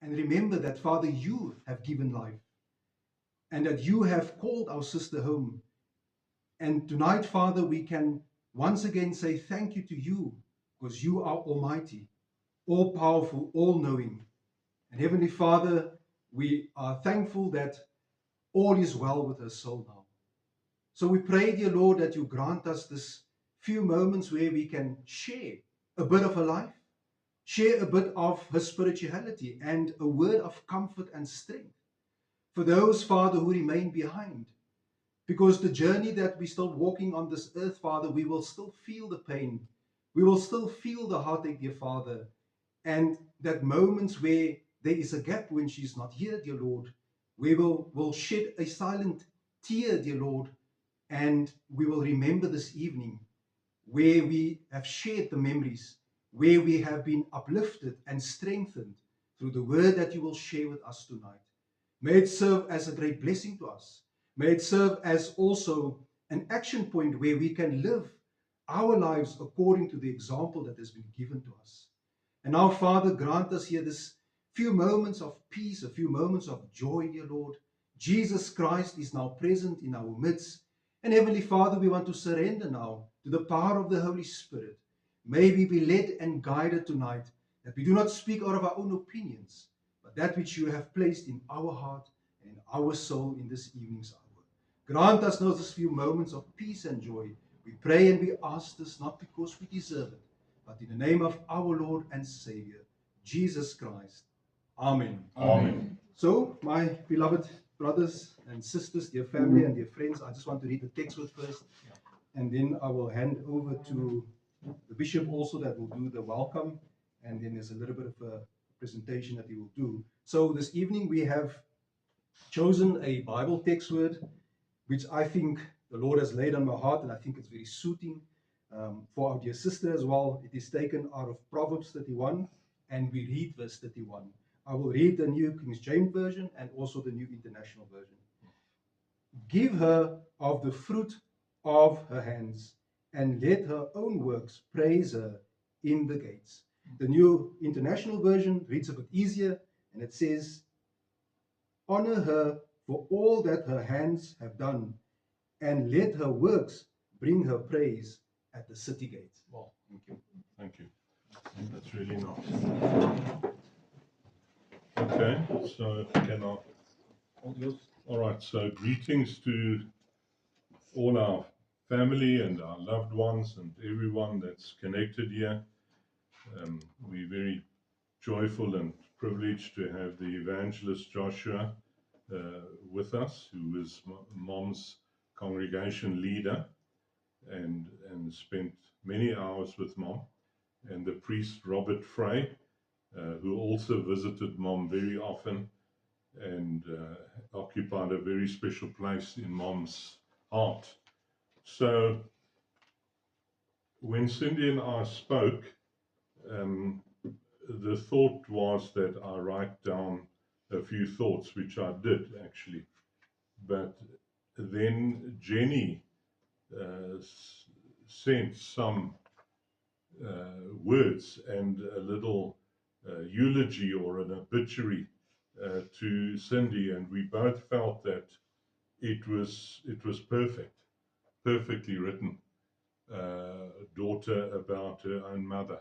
And remember that, Father, you have given life and that you have called our sister home. And tonight, Father, we can once again say thank you to you because you are almighty, all powerful, all knowing. And Heavenly Father, we are thankful that all is well with her soul now. So we pray, dear Lord, that you grant us this few moments where we can share a bit of her life, share a bit of her spirituality, and a word of comfort and strength for those, Father, who remain behind. Because the journey that we're still walking on this earth, Father, we will still feel the pain. We will still feel the heartache, dear Father. And that moments where there is a gap when she's not here, dear Lord, we will shed a silent tear, dear Lord, and we will remember this evening where we have shared the memories, where we have been uplifted and strengthened through the word that you will share with us tonight. May it serve as a great blessing to us. May it serve as also an action point where we can live our lives according to the example that has been given to us. And now, Father, grant us here this few moments of peace, a few moments of joy, dear Lord. Jesus Christ is now present in our midst. And Heavenly Father, we want to surrender now to the power of the Holy Spirit. May we be led and guided tonight, that we do not speak out of our own opinions, but that which you have placed in our heart and in our soul in this evening's hour. Grant us now these few moments of peace and joy. We pray and we ask this not because we deserve it, but in the name of our Lord and Savior, Jesus Christ. Amen. Amen. So, my beloved brothers and sisters, dear family and dear friends, I just want to read the text word first, and then I will hand over to the bishop also that will do the welcome, and then there's a little bit of a presentation that he will do. So this evening we have chosen a Bible text word, which I think the Lord has laid on my heart, and I think it's very suiting for our dear sister as well. It is taken out of Proverbs 31, and we read verse 31. I will read the New King James Version and also the New International Version. Give her of the fruit of her hands, and let her own works praise her in the gates. The New International Version reads a bit easier, and it says, honor her for all that her hands have done, and let her works bring her praise at the city gates. Well, thank you. Thank you. That's really nice. Okay, so can I? All right, so greetings to all our family and our loved ones and everyone that's connected here. We're very joyful and privileged to have the evangelist Joshua with us, who is Mom's congregation leader and spent many hours with Mom, and the priest Robert Frey, who also visited Mom very often and occupied a very special place in Mom's heart. So when Cindy and I spoke, the thought was that I write down a few thoughts, which I did actually. But then Jenny sent some words and a little eulogy or an obituary to Cindy, and we both felt that it was perfectly written. Daughter about her own mother,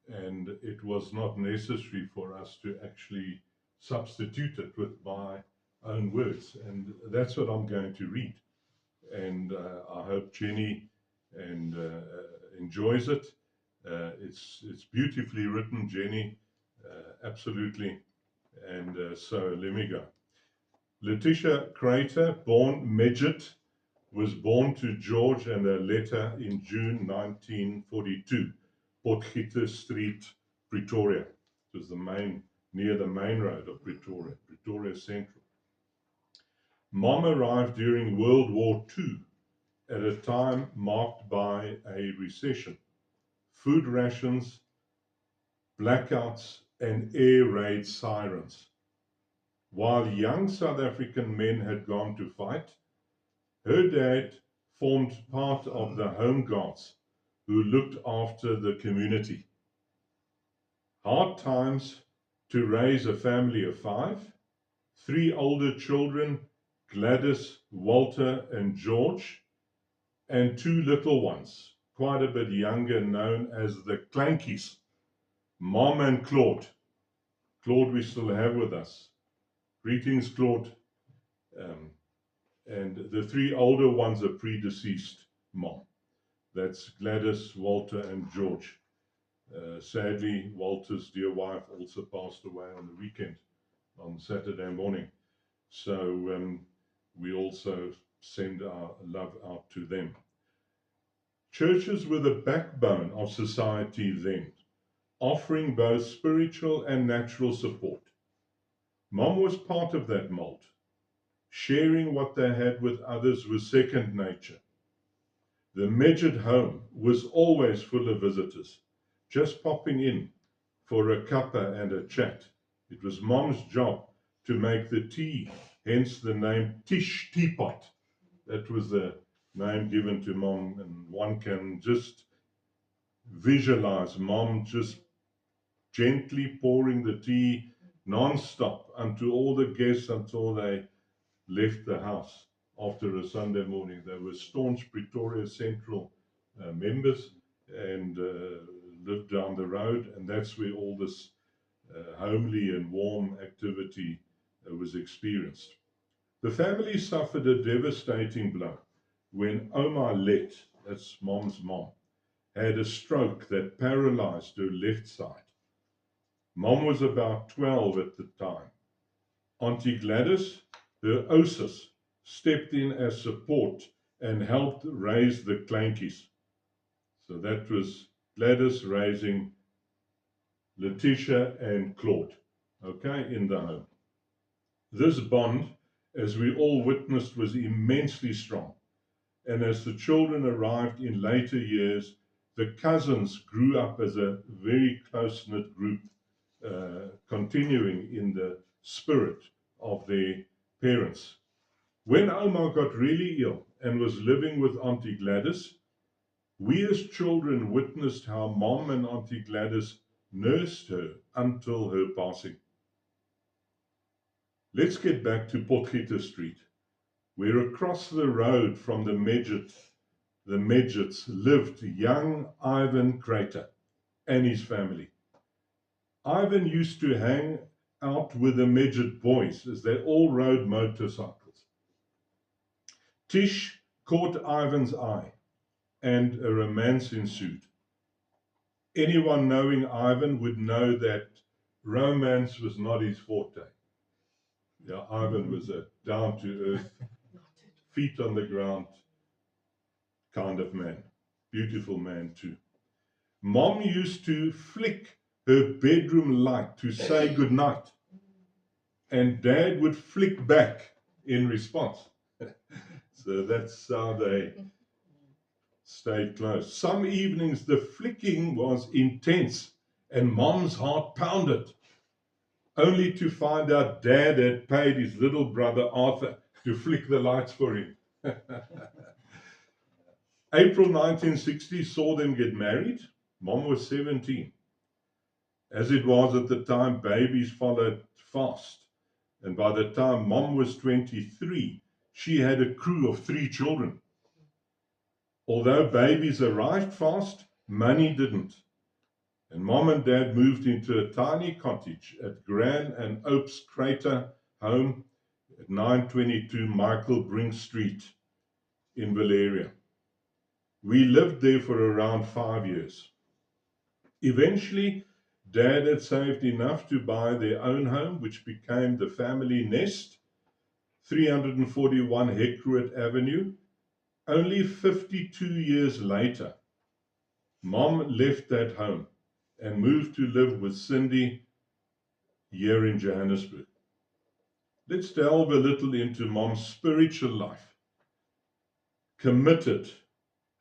and it was not necessary for us to actually substitute it with my own words, and that's what I'm going to read. And I hope Jenny and enjoys it. It's beautifully written, Jenny, absolutely. And so let me go. Letitia Crater, born Midget, was born to George and Aletta in June 1942, Potgieter Street, Pretoria. It was near the main road of Pretoria, Pretoria Central. Mom arrived during World War II at a time marked by a recession, food rations, blackouts, and air raid sirens. While young South African men had gone to fight, her dad formed part of the Home Guards who looked after the community. Hard times to raise a family of 5, 3 older children, Gladys, Walter, and George, and 2 little ones, quite a bit younger, known as the Clankies, Mom and Claude. Claude we still have with us. Greetings, Claude. And the 3 older ones are predeceased Mom. That's Gladys, Walter, and George. Sadly, Walter's dear wife also passed away on the weekend, on Saturday morning. So we also send our love out to them. Churches were the backbone of society then, offering both spiritual and natural support. Mom was part of that mold. Sharing what they had with others was second nature. The Medjed home was always full of visitors, just popping in for a cuppa and a chat. It was Mom's job to make the tea, hence the name Tish Teapot. That was the name given to Mom, and one can just visualize Mom just gently pouring the tea non-stop unto all the guests until they left the house after a Sunday morning. They were staunch Pretoria Central members and lived down the road, and that's where all this homely and warm activity was experienced. The family suffered a devastating blow when Oma Let, that's Mom's mom, had a stroke that paralyzed her left side. Mom was about 12 at the time. Auntie Gladys, her Osis, stepped in as support and helped raise the Clankies. So that was Gladys raising Letitia and Claude, okay, in the home. This bond, as we all witnessed, was immensely strong. And as the children arrived in later years, the cousins grew up as a very close-knit group, continuing in the spirit of their parents. When Oma got really ill and was living with Auntie Gladys, we as children witnessed how Mom and Auntie Gladys nursed her until her passing. Let's get back to Potgieter Street, where across the road from the Medjeds lived young Ivan Crater and his family. Ivan used to hang out with the Medjed boys as they all rode motorcycles. Tish caught Ivan's eye and a romance ensued. Anyone knowing Ivan would know that romance was not his forte. Yeah, Ivan was a down-to-earth, feet on the ground kind of man. Beautiful man too. Mom used to flick her bedroom light to say goodnight, and Dad would flick back in response. So that's how they stayed close. Some evenings the flicking was intense and Mom's heart pounded, only to find out Dad had paid his little brother Arthur to flick the lights for him. April 1960 saw them get married. Mom was 17. As it was at the time, babies followed fast. And by the time Mom was 23, she had a crew of 3 children. Although babies arrived fast, money didn't. And Mom and Dad moved into a tiny cottage at Gran and Oaks Crater home at 922 Michael Brink Street in Valeria. We lived there for around 5 years. Eventually, Dad had saved enough to buy their own home, which became the family nest, 341 Heckroodt Avenue. Only 52 years later, Mom left that home and moved to live with Cindy here in Johannesburg. Let's delve a little into Mom's spiritual life. Committed,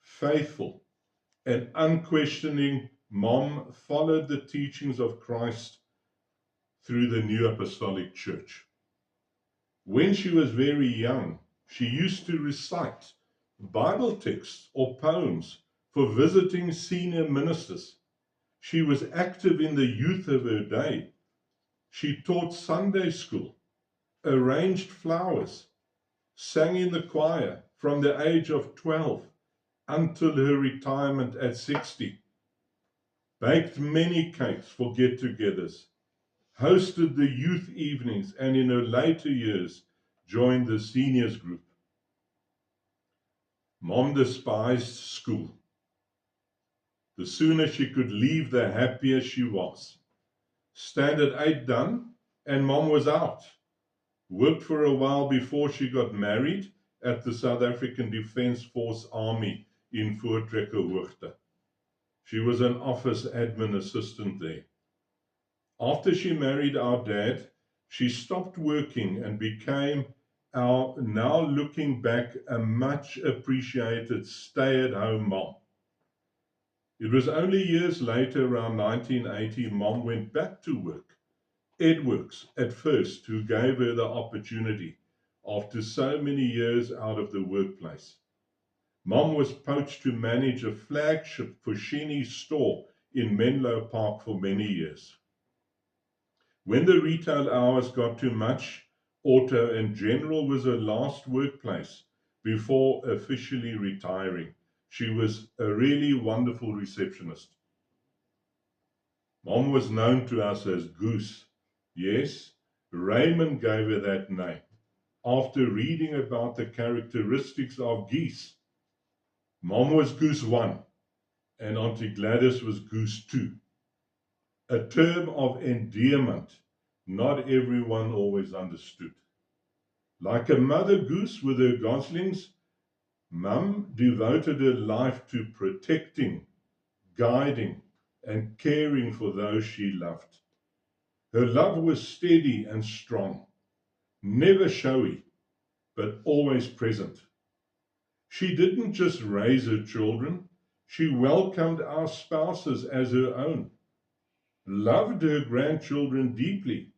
faithful, and unquestioning, Mom followed the teachings of Christ through the New Apostolic Church. When she was very young, she used to recite Bible texts or poems for visiting senior ministers. She was active in the youth of her day. She taught Sunday school, arranged flowers, sang in the choir from the age of 12 until her retirement at 60, baked many cakes for get-togethers, hosted the youth evenings, and in her later years joined the seniors group. Mom despised school. The sooner she could leave, the happier she was. Standard 8 done, and Mom was out. Worked for a while before she got married at the South African Defence Force Army in Voortrekkerhoogte. She was an office admin assistant there. After she married our dad, she stopped working and became our, now looking back, a much appreciated stay-at-home mom. It was only years later, around 1980, Mom went back to work. Edworks, at first, who gave her the opportunity after so many years out of the workplace. Mom was poached to manage a flagship Foschini store in Menlo Park for many years. When the retail hours got too much, Auto and General was her last workplace before officially retiring. She was a really wonderful receptionist. Mom was known to us as Goose. Yes, Raymond gave her that name after reading about the characteristics of geese. Mom was Goose 1 and Auntie Gladys was Goose 2. A term of endearment not everyone always understood. Like a mother goose with her goslings, Mum devoted her life to protecting, guiding, and caring for those she loved. Her love was steady and strong, never showy, but always present. She didn't just raise her children, she welcomed our spouses as her own, loved her grandchildren deeply,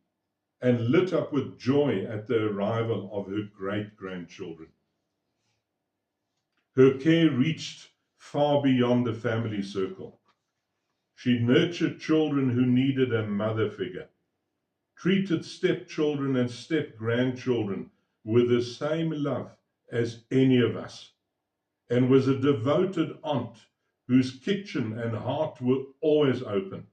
and lit up with joy at the arrival of her great-grandchildren. Her care reached far beyond the family circle. She nurtured children who needed a mother figure, treated stepchildren and step-grandchildren with the same love as any of us, and was a devoted aunt whose kitchen and heart were always open.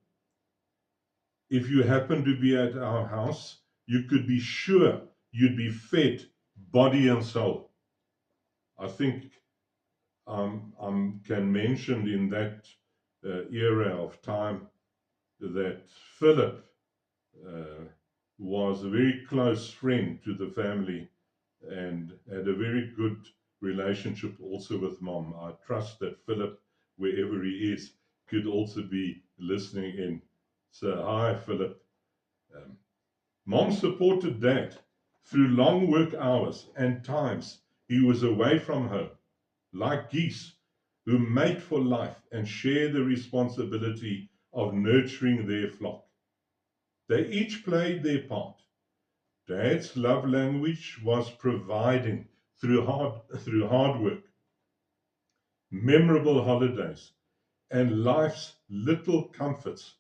If you happened to be at our house, you could be sure you'd be fed body and soul. I think can mention in that era of time that Philip was a very close friend to the family and had a very good relationship also with Mom. I trust that Philip, wherever he is, could also be listening in. So, hi, Philip. Mom supported Dad through long work hours and times he was away from home, like geese who mate for life and share the responsibility of nurturing their flock. They each played their part. Dad's love language was providing through hard work, memorable holidays, and life's little comforts,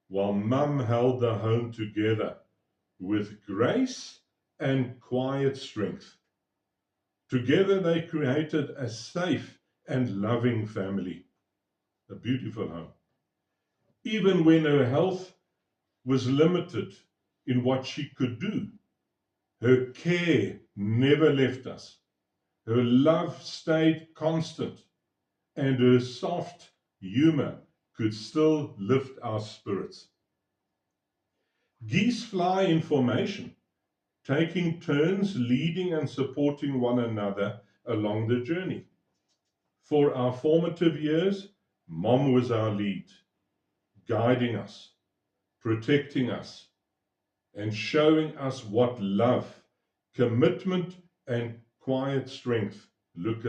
while Mum held the home together with grace and quiet strength. Together they created a safe and loving family, a beautiful home. Even when her health was limited in what she could do, her care never left us. Her love stayed constant, and her soft humor could still lift our spirits. Geese fly in formation, taking turns leading and supporting one another along the journey. For our formative years, Mom was our lead, guiding us, protecting us, and showing us what love, commitment, and quiet strength look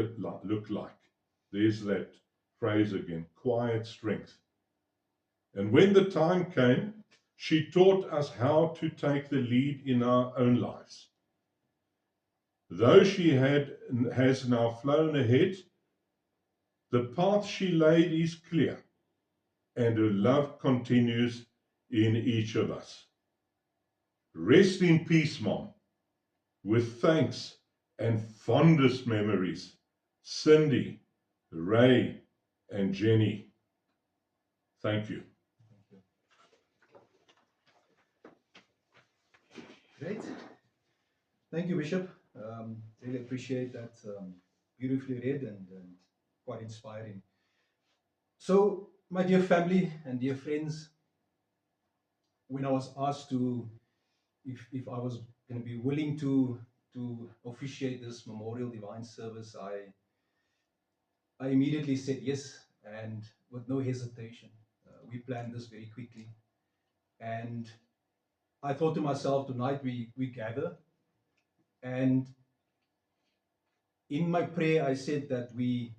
like. There's that phrase again, quiet strength. And when the time came, she taught us how to take the lead in our own lives. Though she has now flown ahead, the path she laid is clear, and her love continues in each of us. Rest in peace, Mom. With thanks and fondest memories, Cindy, Ray, and Jenny. Thank you. Great. Thank you, Bishop. Really appreciate that. Beautifully read and quite inspiring. So, my dear family and dear friends, when I was asked to, if I was going to be willing to officiate this memorial divine service, I immediately said yes, and with no hesitation. We planned this very quickly, and I thought to myself, tonight we gather, and in my prayer I said that we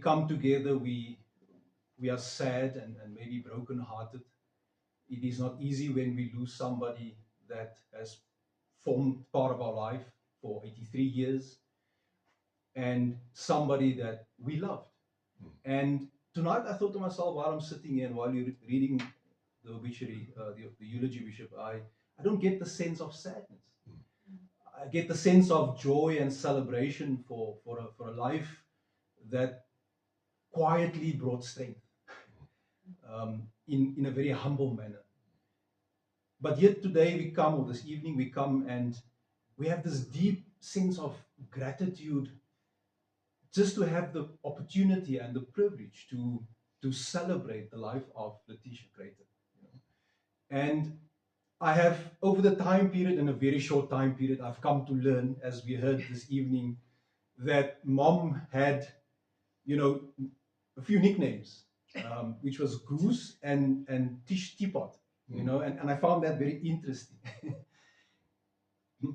come together, we are sad and maybe broken-hearted. It is not easy when we lose somebody that has formed part of our life for 83 years, and somebody that we loved. And tonight I thought to myself, while I'm sitting here and while you're reading the obituary, the eulogy, Bishop, I don't get the sense of sadness. I get the sense of joy and celebration for a life that quietly brought strength in a very humble manner. But yet today we come, or this evening we come, and we have this deep sense of gratitude just to have the opportunity and the privilege to celebrate the life of Letitia Creighton. And I have, over the time period, in a very short time period, I've come to learn, as we heard this evening, that Mom had, a few nicknames, which was Goose and Tish Teapot, and I found that very interesting.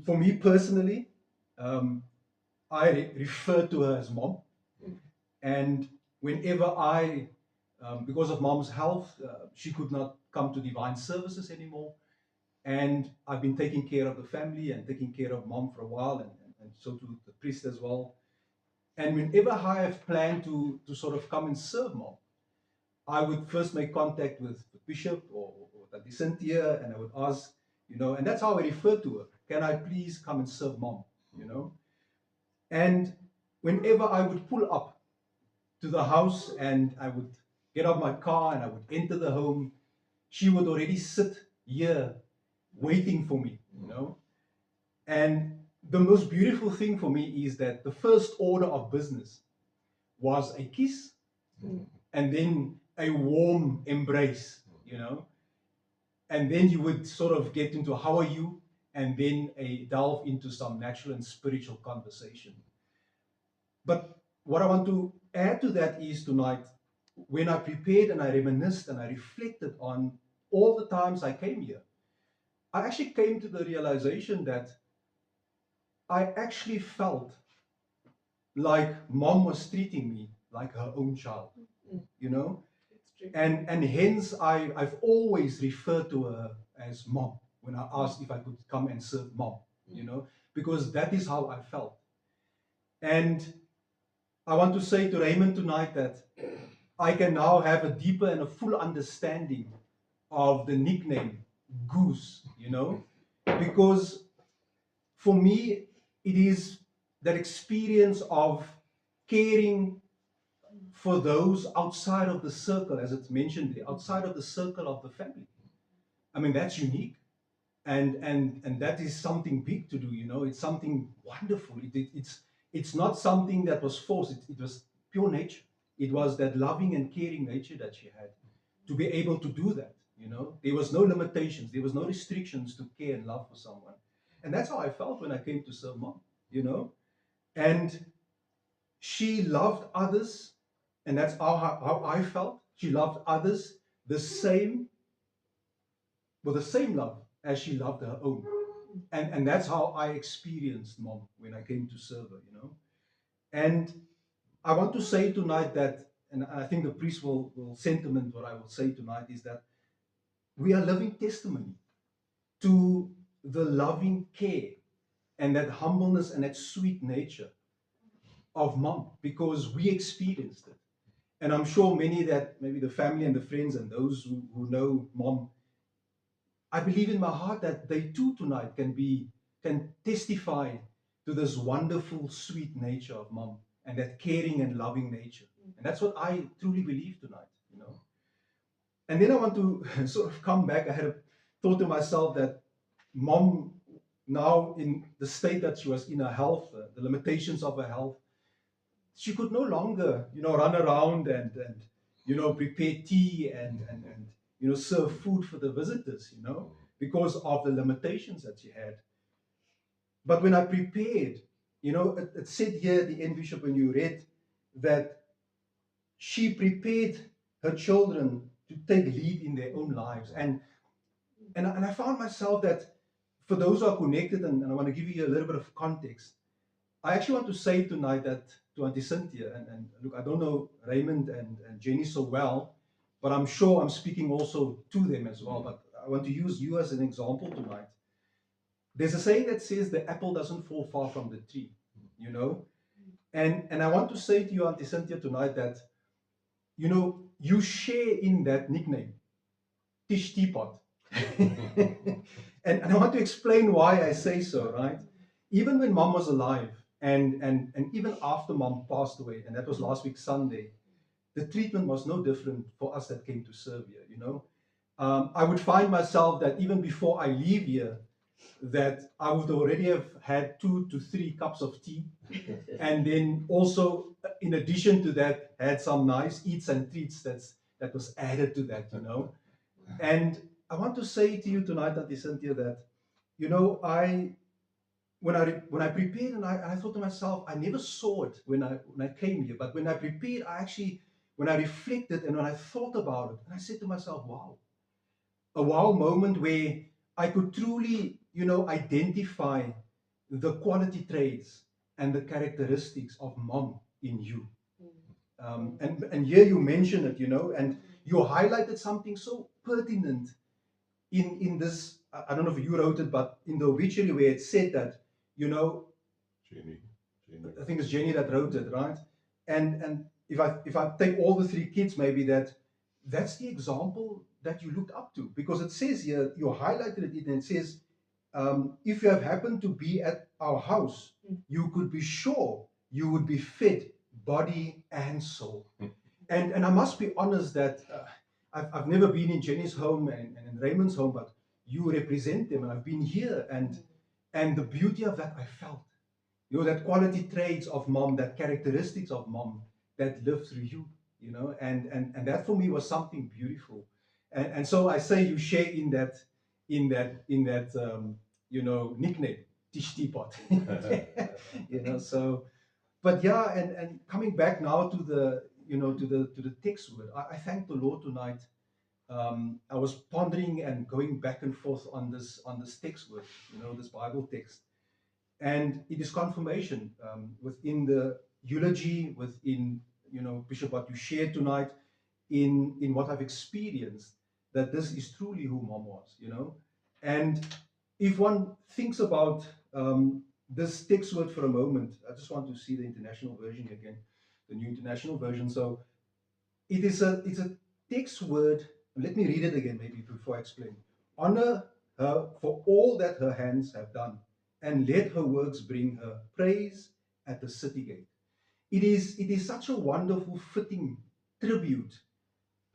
For me personally, I refer to her as Mom, and whenever because of Mom's health, she could not come to divine services anymore. And I've been taking care of the family and taking care of Mom for a while, and so to the priest as well. And whenever I have planned to sort of come and serve Mom, I would first make contact with the Bishop or Tati Cynthia, and I would ask, and that's how I refer to her. Can I please come and serve Mom? And whenever I would pull up to the house and I would get out my car and I would enter the home, she would already sit here waiting for me, And the most beautiful thing for me is that the first order of business was a kiss and then a warm embrace, And then you would sort of get into how are you, and then a delve into some natural and spiritual conversation. But what I want to add to that is tonight, when I prepared and I reminisced and I reflected on all the times I came here, I actually came to the realization that I actually felt like Mom was treating me like her own child, And hence I've always referred to her as Mom when I asked if I could come and serve Mom, because that is how I felt. And I want to say to Raymond tonight that I can now have a deeper and a full understanding of the nickname Goose, because for me, it is that experience of caring for those outside of the circle, as it's mentioned there, outside of the circle of the family. I mean, that's unique. And that is something big to do, It's something wonderful. It's not something that was forced. It was pure nature. It was that loving and caring nature that she had to be able to do that, There was no limitations. There was no restrictions to care and love for someone. And that's how I felt when I came to serve Mom, And she loved others, and that's how I felt. She loved others the same, with the same love as she loved her own. And that's how I experienced Mom when I came to serve her, And I want to say tonight that, and I think the priest will sentiment what I will say tonight, is that we are living testimony to the loving care and that humbleness and that sweet nature of Mom, because we experienced it. And I'm sure many that maybe the family and the friends and those who know Mom, I believe in my heart that they too tonight can testify to this wonderful, sweet nature of mom and that caring and loving nature. And that's what I truly believe tonight, you know. And then I want to sort of come back. I had a thought to myself that mom, now in the state that she was in her health, the limitations of her health, she could no longer, you know, run around and you know, prepare tea and you know, serve food for the visitors, you know, because of the limitations that she had. But when I prepared, you know, it said here at the end, Bishop, when you read that she prepared her children to take lead in their own lives. And I found myself that for those who are connected, and I want to give you a little bit of context, I actually want to say tonight that to Auntie Cynthia, and look, I don't know Raymond and Jenny so well, but I'm sure I'm speaking also to them as well. But I want to use you as an example tonight. There's a saying that says the apple doesn't fall far from the tree, you know? And I want to say to you, Auntie Cynthia, tonight that, you know, you share in that nickname, Tish Teapot. and I want to explain why I say so, right? Even when mom was alive, and even after mom passed away, and that was last week Sunday, the treatment was no different for us that came to serve here, you know. I would find myself that even before I leave here, that I would already have had 2 to 3 cups of tea, and then also, in addition to that, had some nice eats and treats that was added to that, you know. And I want to say to you tonight, Auntie Cynthia, that, you know, when I prepared, and I thought to myself, I never saw it when I came here, but when I prepared, when I reflected and when I thought about it, and I said to myself, wow, a wow moment where I could truly, you know, identify the quality traits and the characteristics of mom in you. And here you mention it, you know, and you highlighted something so pertinent in this. I don't know if you wrote it, but in the obituary where it said that, you know, Jenny. I think it's Jenny that wrote it, right? And if I take all the 3 kids, maybe that's the example that you looked up to, because it says here, you highlighted it, and it says, if you have happened to be at our house, you could be sure you would be fed body and soul. And I must be honest that I've never been in Jenny's home and in Raymond's home, but you represent them, and I've been here, and the beauty of that I felt. You know, that quality traits of mom, that characteristics of mom that live through you, you know, and that for me was something beautiful. And so I say you share in that you know, nickname, Tish Teapot. You know, so, but yeah, and coming back now to the, you know, to the text word, I thank the Lord tonight. I was pondering and going back and forth on this text word, you know, this Bible text. And it is confirmation within the eulogy, within, you know, Bishop, what you shared tonight, in what I've experienced, that this is truly who mom was, you know. And if one thinks about this text word for a moment, I just want to see the international version again, the New International Version. So it's a text word. Let me read it again, maybe before I explain. Honor her for all that her hands have done, and let her works bring her praise at the city gate. It is such a wonderful, fitting tribute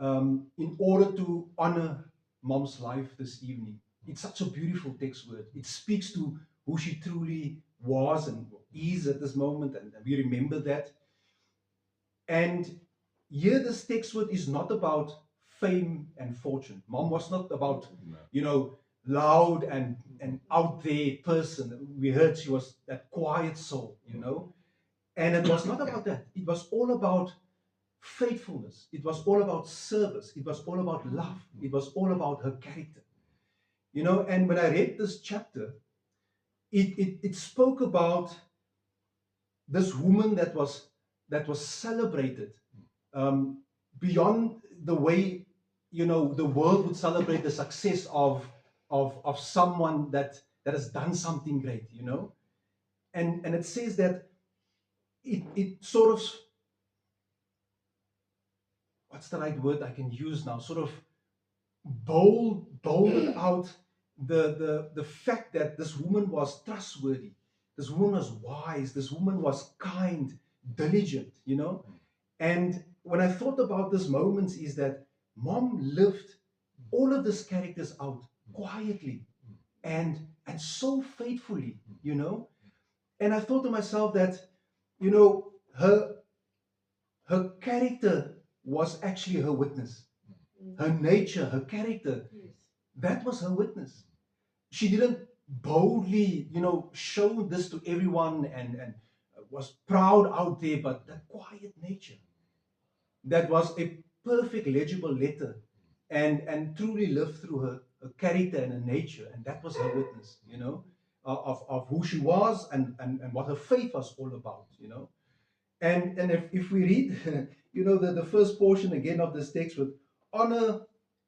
in order to honor mom's life this evening. It's such a beautiful text word. It speaks to who she truly was and is at this moment, and we remember that. And here, this text word is not about fame and fortune. Mom was not about, you know, loud and out there person. We heard she was that quiet soul, you know. And it was not about that. It was all about faithfulness. It was all about service. It was all about love. It was all about her character. You know, and when I read this chapter, it spoke about this woman that was celebrated beyond the way, you know, the world would celebrate the success of someone that has done something great, you know. And it says that it sort of, what's the right word I can use now, sort of bolded out the fact that this woman was trustworthy, this woman was wise, this woman was kind, diligent, you know. And when I thought about these moments, is that mom lived all of these characters out quietly and so faithfully, you know. And I thought to myself that, you know, her character was actually her witness. Her nature, her character, that was her witness. She didn't boldly, you know, show this to everyone and was proud out there, but that quiet nature, that was a perfect legible letter and truly lived through her character and her nature, and that was her witness, you know, of who she was and what her faith was all about, you know. And if we read, you know, the first portion again of this text would honor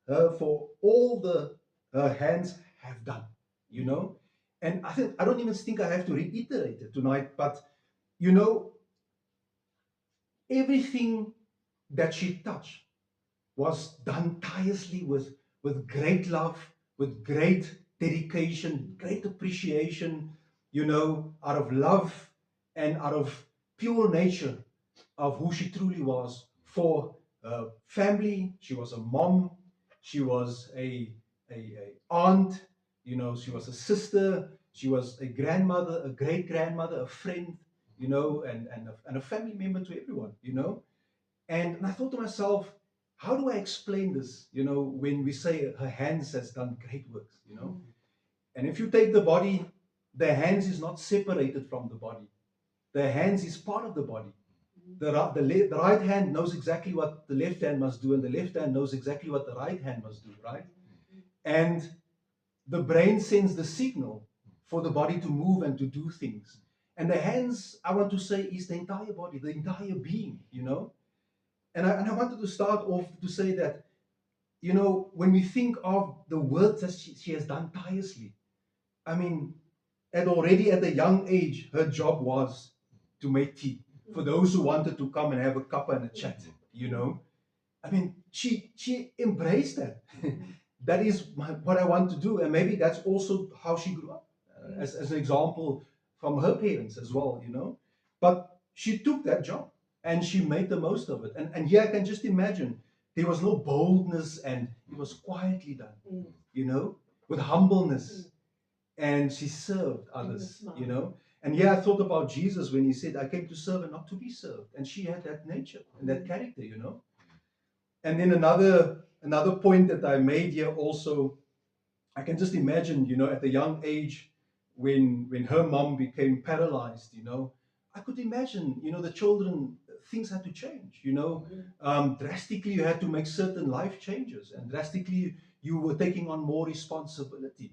her for all the her hands have done, you know. And I don't even think I have to reiterate it tonight, but you know, everything that she touched was done tirelessly with great love, with great dedication, great appreciation, you know, out of love and out of pure nature of who she truly was for her family. She was a mom, she was a aunt, you know, she was a sister, she was a grandmother, a great grandmother, a friend, you know, and a family member to everyone, you know. And I thought to myself, how do I explain this? You know, when we say her hands has done great works, you know. And if you take the body, the hands is not separated from the body. The hands is part of the body. The right hand knows exactly what the left hand must do, and the left hand knows exactly what the right hand must do, right? And the brain sends the signal for the body to move and to do things. And the hands, I want to say, is the entire body, the entire being, you know. And I wanted to start off to say that, you know, when we think of the work that she has done tirelessly, I mean, already at a young age, her job was to make tea for those who wanted to come and have a cuppa and a chat, you know. I mean, she embraced that. That is what I want to do. And maybe that's also how she grew up, as an example from her parents as well, you know. But she took that job and she made the most of it. And yeah, I can just imagine there was no boldness and it was quietly done, you know, with humbleness. And she served others, you know. And yeah, I thought about Jesus when he said, I came to serve and not to be served. And she had that nature and that character, you know. And then another point that I made here also, I can just imagine, you know, at a young age when her mom became paralyzed, you know, I could imagine, you know, the children, things had to change, you know. Drastically, you had to make certain life changes, and drastically, you were taking on more responsibility.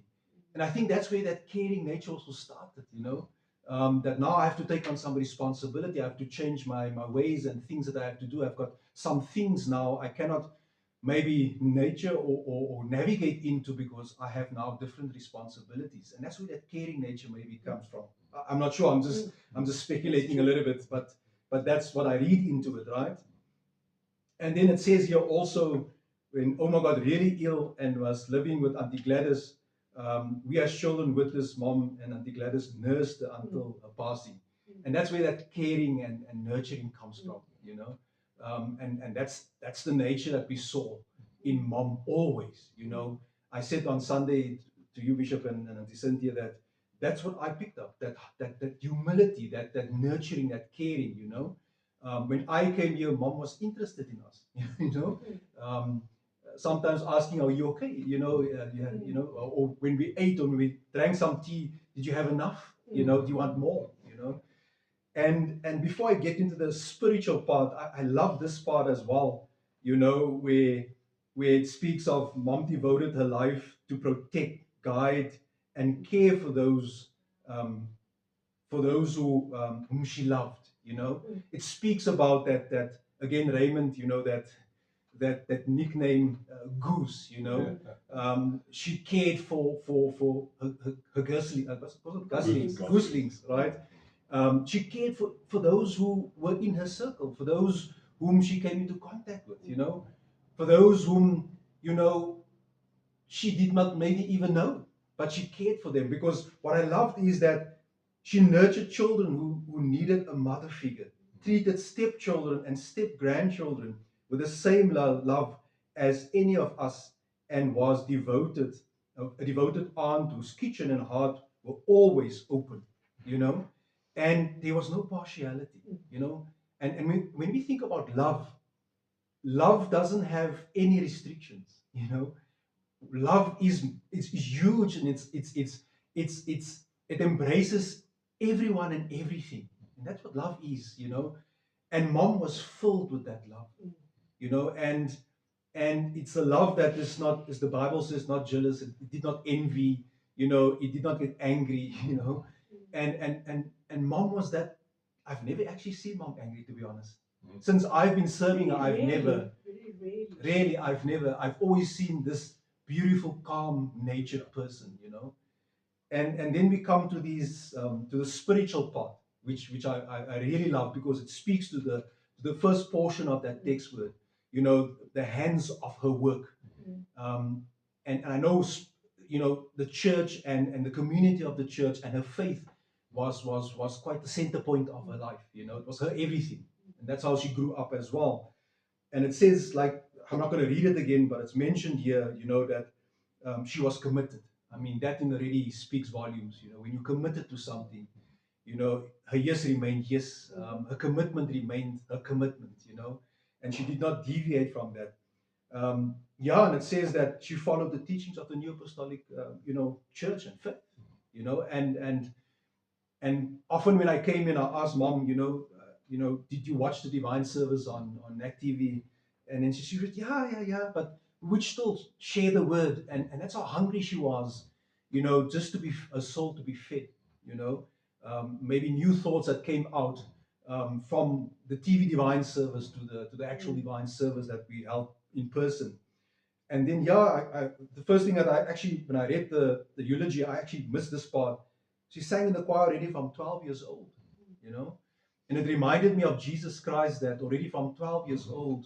And I think that's where that caring nature also started, you know. That now I have to take on some responsibility. I have to change my ways and things that I have to do. I've got some things now I cannot maybe nature or navigate into because I have now different responsibilities. And that's where that caring nature maybe comes from. I'm not sure. I'm just speculating a little bit, but that's what I read into it, right? And then it says here also, when Oma got really ill and was living with Auntie Gladys, we as children witnessed Mom and Auntie Gladys nursed her until her passing. And that's where that caring and nurturing comes from, you know. And that's the nature that we saw in Mom always, you know. I said on Sunday to you, Bishop, and Auntie Cynthia, that that's what I picked up, that humility, that nurturing, that caring, you know. When I came here, Mom was interested in us, you know. Sometimes asking, "Are you okay?" You know, you know, or when we ate or when we drank some tea, did you have enough? You know, do you want more? You know. And before I get into the spiritual part, I love this part as well. You know, where it speaks of Mom devoted her life to protect, guide, and care for those who whom she loved. You know, it speaks about that again, Raymond. You know, that nickname Goose, you know. She cared for her gooselings, right? She cared for those who were in her circle, for those whom she came into contact with, you know, for those whom, you know, she did not maybe even know, but she cared for them. Because what I loved is that she nurtured children who needed a mother figure, treated stepchildren and step grandchildren with the same love as any of us, and was devoted, a devoted aunt whose kitchen and heart were always open, you know, and there was no partiality, you know. And when we think about love, love doesn't have any restrictions, you know. Love is huge, and it embraces everyone and everything, and that's what love is, you know. And mom was filled with that love, you know, and it's a love that is not, as the Bible says, not jealous. It did not envy, you know. It did not get angry, you know. And mom was that. I've never actually seen mom angry, to be honest. Since I've been serving her, I've never, really, I've always seen this beautiful, calm natured person, you know. And then we come to these to the spiritual part, which I really love, because it speaks to the first portion of that text word, you know, the hands of her work. And I know, you know, the church and the community of the church and her faith was quite the center point of her life, you know. It was her everything, and that's how she grew up as well. And it says, like, I'm not going to read it again, but it's mentioned here, you know, that she was committed. I mean, that in already speaks volumes, you know. When you're committed to something, you know, her yes remained yes, her commitment remained her commitment, you know, and she did not deviate from that. Yeah, and it says that she followed the teachings of the New Apostolic, you know, church and faith, you know. And often when I came in, I asked mom, you know, did you watch the divine service on NAC TV? And then she said, yeah, but we would still share the word, and that's how hungry she was, you know, just to be a soul to be fed, you know. Maybe new thoughts that came out from the TV divine service to the actual divine service that we held in person. And then, yeah, the first thing that I actually, when I read the eulogy, I actually missed this part. She sang in the choir already from 12 years old, you know. And it reminded me of Jesus Christ, that already from 12 years old,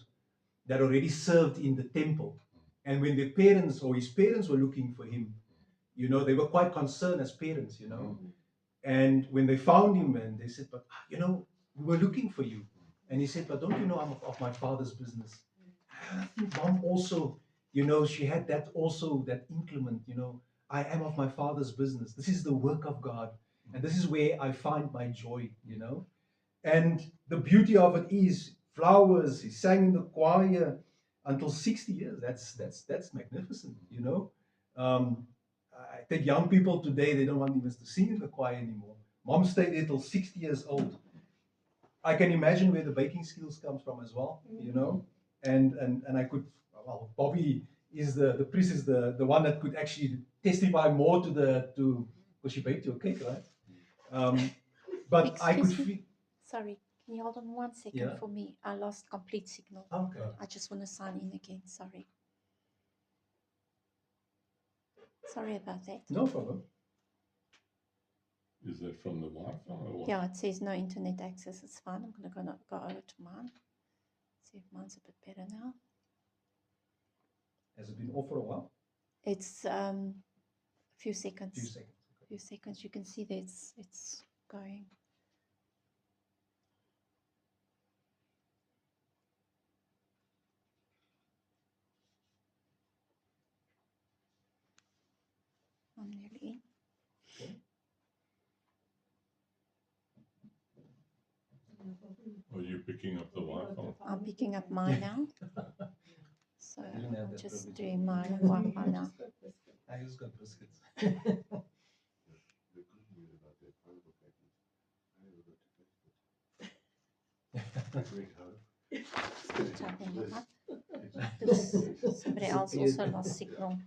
that already served in the temple. And when the parents or his parents were looking for him, you know, they were quite concerned as parents, you know. And when they found him, and they said, but, you know, we were looking for you. And he said, but don't you know I'm of my father's business? I think mom also, you know, she had that also, that increment, you know, I am of my father's business. This is the work of God. And this is where I find my joy, you know. And the beauty of it is flowers. He sang in the choir until 60 years. That's magnificent, you know. I think young people today, they don't want even to sing in the choir anymore. Mom stayed there till 60 years old. I can imagine where the baking skills comes from as well, you know. And I could, well, Bobby is the priest, is the one that could actually testify more to because she baked your cake, right? But I could Excuse me. feel. Sorry, can you hold on 1 second Yeah. for me? I lost complete signal. Okay. I just want to sign in again. Sorry. Sorry about that. No problem. Is that from the Wi-Fi or what? Yeah, it says no internet access. It's fine. I'm going to go over to mine. See if mine's a bit better now. Has it been off for a while? It's a few seconds. Few seconds. Few seconds. You can see that it's going. I'm nearly in. Okay. Are you picking up the Wi-Fi? I'm picking up mine now. So didn't have I'm that just privilege. doing my Wi-Fi now. I just got biscuits. The good news about that fiber package, I never got to taste it. Jumping it up. Because somebody else also lost signal.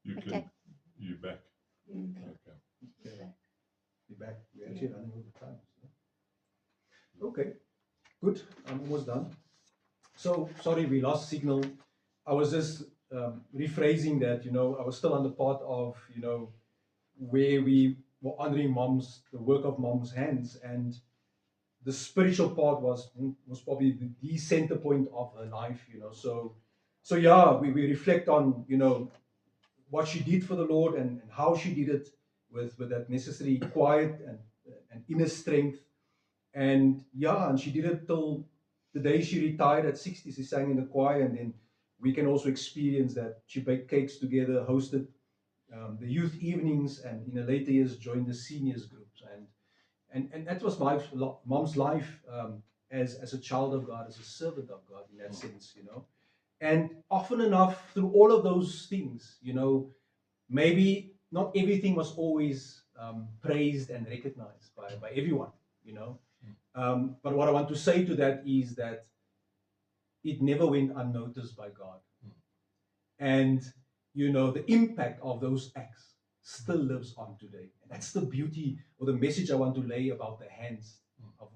You Okay. can, you back. Mm. Okay. Okay. Be back. We're actually running over time. So. Okay. Good. I'm almost done. So sorry, we lost signal. I was just rephrasing that. I was still on the part of where we were honoring the work of mom's hands, and the spiritual part was probably the center point of her life. So yeah, we reflect on what she did for the Lord, and how she did it with that necessary quiet and inner strength. And yeah, and she did it till the day she retired at 60. She sang in the choir, and then we can also experience that she baked cakes together, hosted the youth evenings, and in the later years joined the seniors groups. And that was my mom's life, as a child of God, as a servant of God in that sense. And often enough, through all of those things, maybe not everything was always praised and recognized by everyone. But what I want to say to that is that it never went unnoticed by God. And the impact of those acts still lives on today. And that's the beauty, or the message I want to lay about the hands of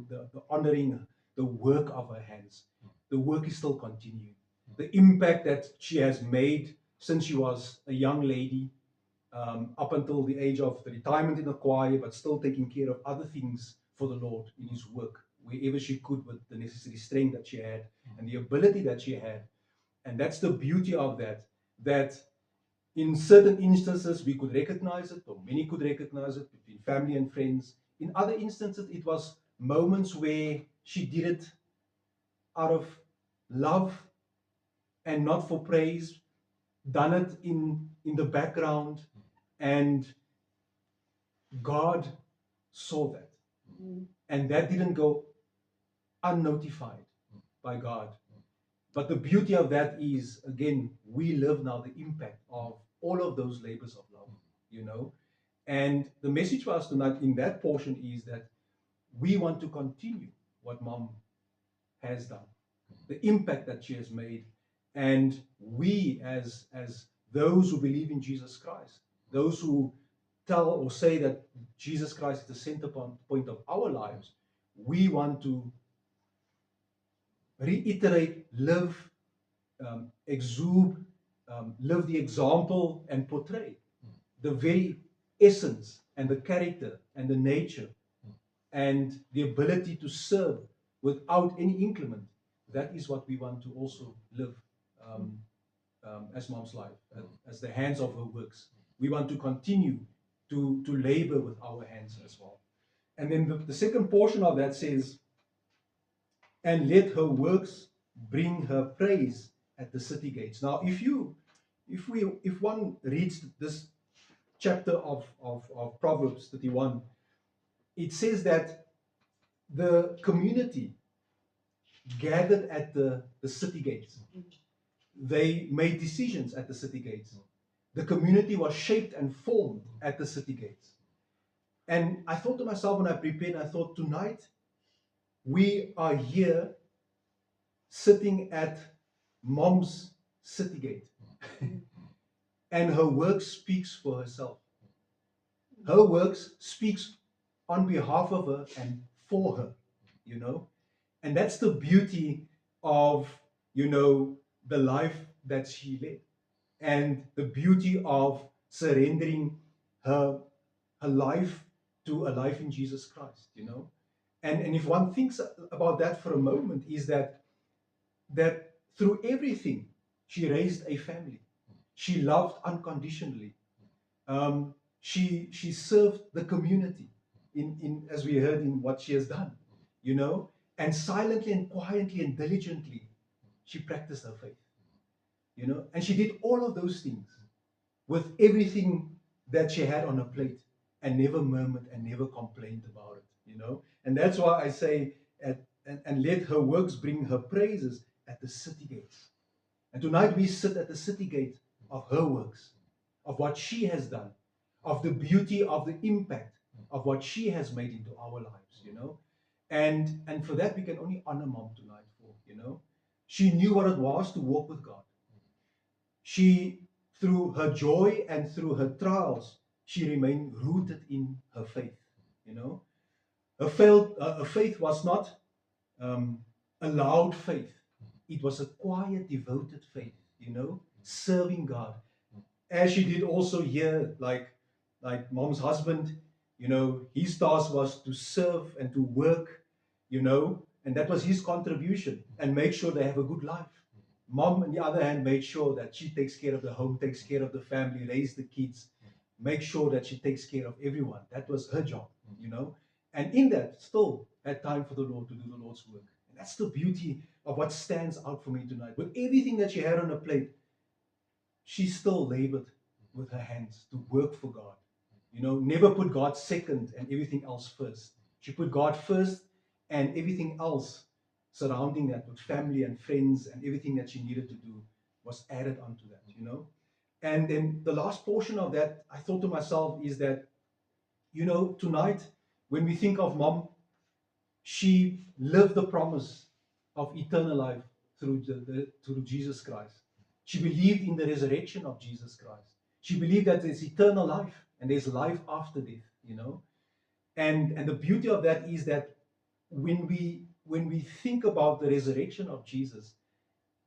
the honoring the work of her hands. The work is still continuing. The impact that she has made since she was a young lady, up until the age of the retirement in the choir, but still taking care of other things for the Lord in His work, wherever she could, with the necessary strength that she had and the ability that she had. And that's the beauty of that in certain instances we could recognize it, or many could recognize it, between family and friends. In other instances, it was moments where she did it out of love and not for praise, done it in the background, and God saw that. And that didn't go unnotified by God. But the beauty of that is, again, we live now the impact of all of those labors of love. And the message for us tonight in that portion is that we want to continue what Mom has done, the impact that she has made. And we, as those who believe in Jesus Christ, those who tell or say that Jesus Christ is the center point of our lives, we want to reiterate, live, exude, live the example, and portray the very essence and the character and the nature and the ability to serve without any increment. That is what we want to also live, as Mom's life, as the hands of her works. We want to continue to labor with our hands as well. And then the second portion of that says, and let her works bring her praise at the city gates. Now, if one reads this chapter of Proverbs 31, it says that the community gathered at the city gates. They made decisions at the city gates. The community was shaped and formed at the city gates. And I thought to myself when I prepared, I thought, tonight we are here sitting at Mom's city gate. And her work speaks for herself. Her works speaks on behalf of her and for her, And that's the beauty of, the life that she led, and the beauty of surrendering her life to a life in Jesus Christ, And if one thinks about that for a moment, is that through everything, she raised a family. She loved unconditionally. She served the community in as we heard in what she has done, and silently and quietly and diligently she practiced her faith, and she did all of those things with everything that she had on her plate, and never murmured and never complained about it, and that's why I say, and let her works bring her praises at the city gates. And tonight we sit at the city gate of her works, of what she has done, of the beauty of the impact of what she has made into our lives, and for that we can only honor Mom tonight for, she knew what it was to walk with God. She, through her joy and through her trials, she remained rooted in her faith, Her faith was not a loud faith, it was a quiet, devoted faith, serving God. As she did also here, like mom's husband, his task was to serve and to work, and that was his contribution and make sure they have a good life. Mom, on the other hand, made sure that she takes care of the home, takes care of the family, raise the kids, make sure that she takes care of everyone. That was her job, And in that, still had time for the Lord to do the Lord's work. And that's the beauty of what stands out for me tonight. With everything that she had on her plate, she still labored with her hands to work for God. Never put God second and everything else first. She put God first and everything else surrounding that with family and friends and everything that she needed to do was added onto that, And then the last portion of that, I thought to myself, is that, tonight, when we think of Mom, she lived the promise of eternal life through Jesus Christ. She believed in the resurrection of Jesus Christ. She believed that there's eternal life and there's life after death, And the beauty of that is that when we think about the resurrection of Jesus,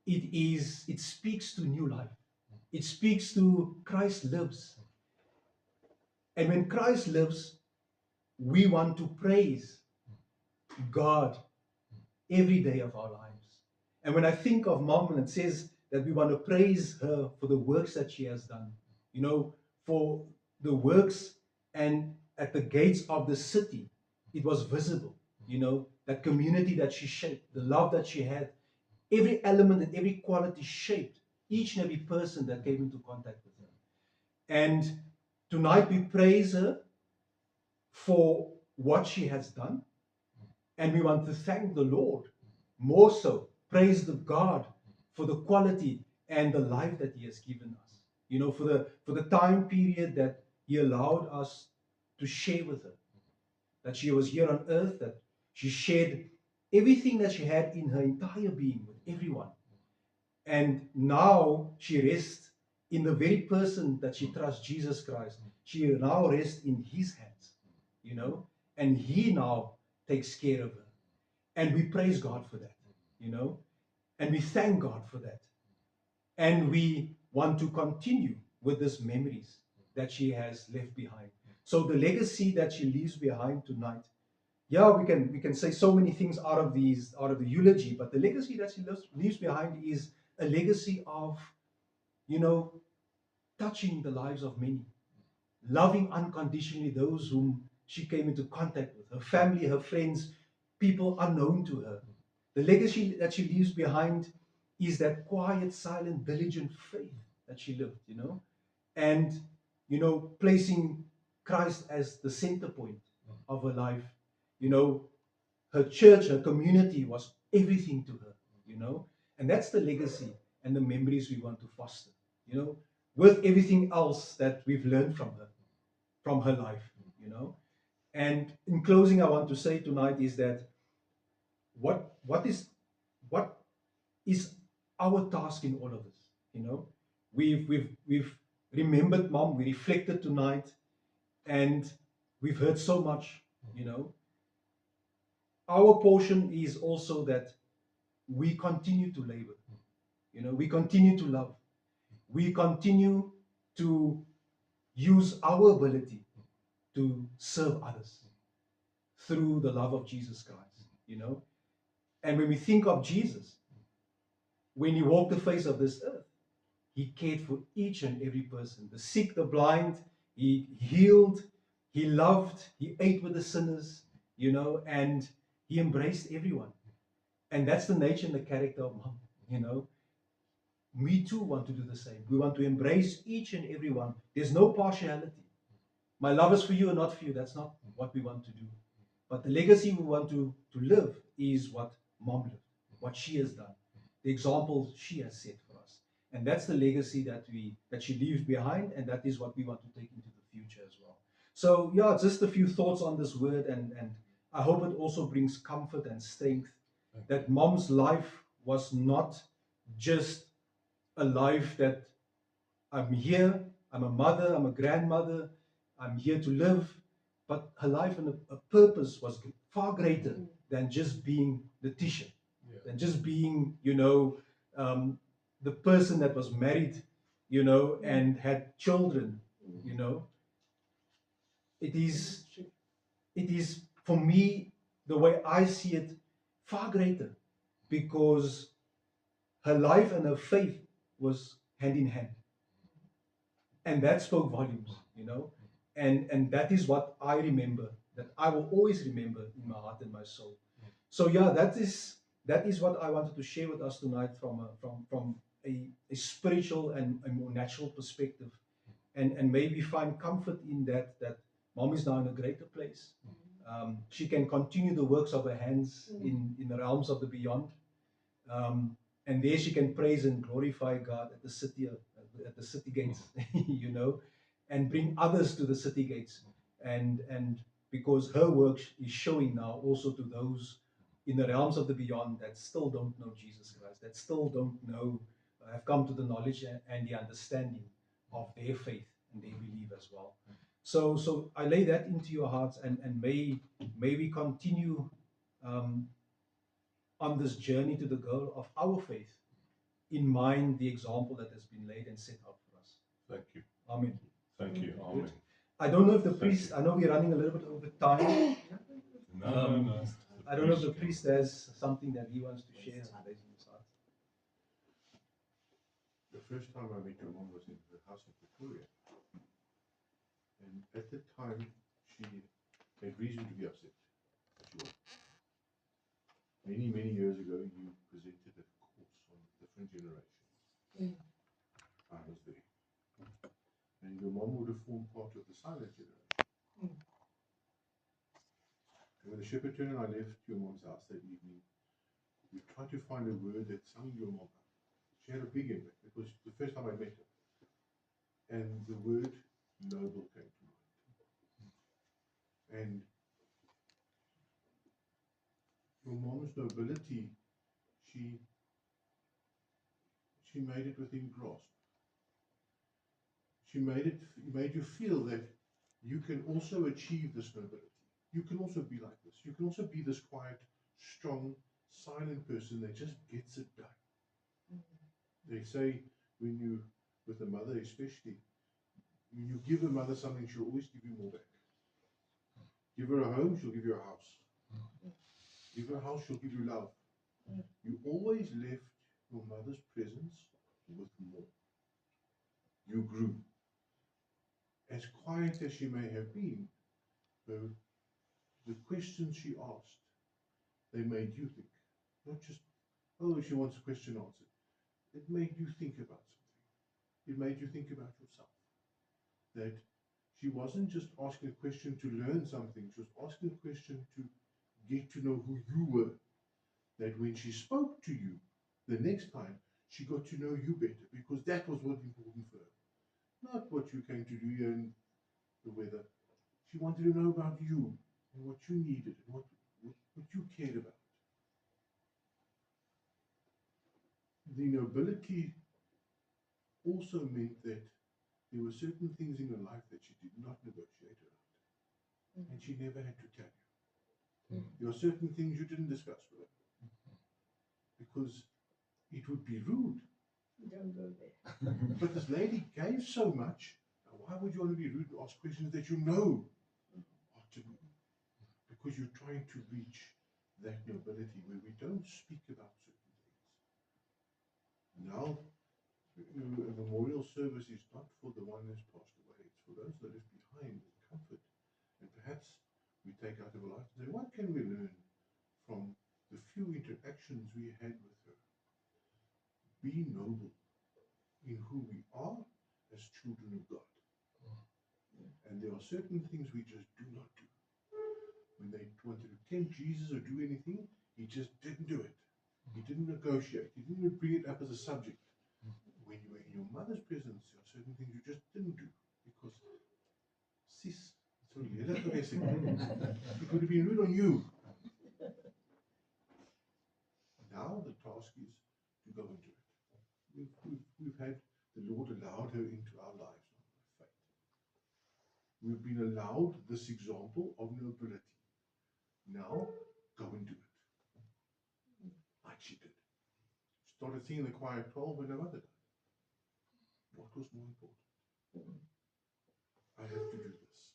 it speaks to new life. It speaks to Christ lives. And when Christ lives, we want to praise God every day of our lives. And when I think of Mom, and it says that we want to praise her for the works that she has done, for the works, and at the gates of the city, it was visible, that community that she shaped, the love that she had, every element and every quality shaped each and every person that came into contact with her. And tonight we praise her for what she has done. And we want to thank the Lord, more so, praise the God for the quality and the life that He has given us. For the time period that He allowed us to share with her. That she was here on earth, that she shared everything that she had in her entire being with everyone. And now she rests in the very person that she trusts, Jesus Christ. She now rests in His hands, and He now takes care of her. And we praise God for that, and we thank God for that. And we want to continue with these memories that she has left behind. So the legacy that she leaves behind tonight, we can say so many things out of the eulogy, but the legacy that she leaves behind is a legacy of, touching the lives of many, loving unconditionally those whom she came into contact with, her family, her friends, people unknown to her. The legacy that she leaves behind is that quiet, silent, diligent faith that she lived, and, placing Christ as the center point of her life. Her church, her community was everything to her, and that's the legacy and the memories we want to foster, with everything else that we've learned from her life, And in closing, I want to say tonight is that what is our task in all of this? We've remembered Mom, we reflected tonight, and we've heard so much, Our portion is also that we continue to labor, we continue to love, we continue to use our ability to serve others through the love of Jesus Christ, And when we think of Jesus, when He walked the face of this earth, He cared for each and every person, the sick, the blind, He healed, He loved, He ate with the sinners, and He embraced everyone. And that's the nature and the character of Mom, We too want to do the same. We want to embrace each and every one. There's no partiality. My love is for you and not for you. That's not what we want to do. But the legacy we want to live is what Mom lived, what she has done, the example she has set for us. And that's the legacy that she leaves behind, and that is what we want to take into the future as well. So just a few thoughts on this word, and I hope it also brings comfort and strength that Mom's life was not just a life that I'm here, I'm a mother, I'm a grandmother, I'm here to live, but her life and a purpose was far greater than just being the teacher, than just being, the person that was married, and had children, you know. It is, it is for me, the way I see it, far greater, because her life and her faith was hand in hand, and that spoke volumes, and that is what I remember, that I will always remember in my heart and my soul. So yeah, that is what I wanted to share with us tonight from a spiritual and a more natural perspective, and maybe find comfort in that mom is now in a greater place. She can continue the works of her hands in the realms of the beyond, and there she can praise and glorify God at the city gates, and bring others to the city gates, and because her work is showing now also to those in the realms of the beyond that still don't know Jesus Christ, that still don't know, have come to the knowledge and the understanding of their faith and their belief as well. So I lay that into your hearts, and may we continue um, on this journey to the goal of our faith, in mind the example that has been laid and set out for us. Thank you. Amen. Thank you. Amen. I don't know if the Thank priest, you. I know we're running a little bit over time. No. I don't know if the priest has something that he wants to share based on his heart. The first time I met your mom was in her house in Pretoria. And at the time, she had reason to be upset. She was. Many, many years ago, you presented a course on different generations. I was there. And your mom would have formed part of the silent generation. And when the Shepperton and I left your mom's house that evening, we tried to find a word that summed your mom up. She had a big impact because the first time I met her, and the word noble came to mind. And your mom's nobility, she made it within grasp. She made you feel that you can also achieve this nobility. You can also be like this. You can also be this quiet, strong, silent person that just gets it done. They say when you, with a mother especially, when you give a mother something, she'll always give you more back. Give her a home, she'll give you a house. Give her a house, she'll give you love. You always left your mother's presence with more. You grew. As quiet as she may have been, though, the questions she asked, they made you think. Not just, oh, she wants a question answered. It made you think about something. It made you think about yourself. That she wasn't just asking a question to learn something, she was asking a question to get to know who you were. That when she spoke to you the next time, she got to know you better, because that was what was important for her. Not what you came to do here in the weather. She wanted to know about you and what you needed and what you cared about. The nobility also meant that there were certain things in her life that she did not negotiate around. And she never had to tell you. There are certain things you didn't discuss with her. Because it would be rude. Don't go there. But this lady gave so much. Now why would you want to be rude and ask questions that you know are to me? Because you're trying to reach that nobility where we don't speak about certain things. Now, a memorial service is not for the one who's passed away. It's for those that are behind in comfort. And perhaps we take out of our life and say, what can we learn from the few interactions we had with her? Be noble in who we are as children of God. And there are certain things we just do not do. When they wanted to tempt Jesus or do anything, he just didn't do it. He didn't negotiate. He didn't bring it up as a subject. When you were in your mother's presence, there are certain things you just didn't do because sis, sorry, it would have been rude on you. Now the task is to go into it. We've had the Lord allowed her into our lives by faith. We've been allowed this example of nobility. Now go and do it like she did. started singing the choir at 12 when her mother died. What was more important? I have to do this.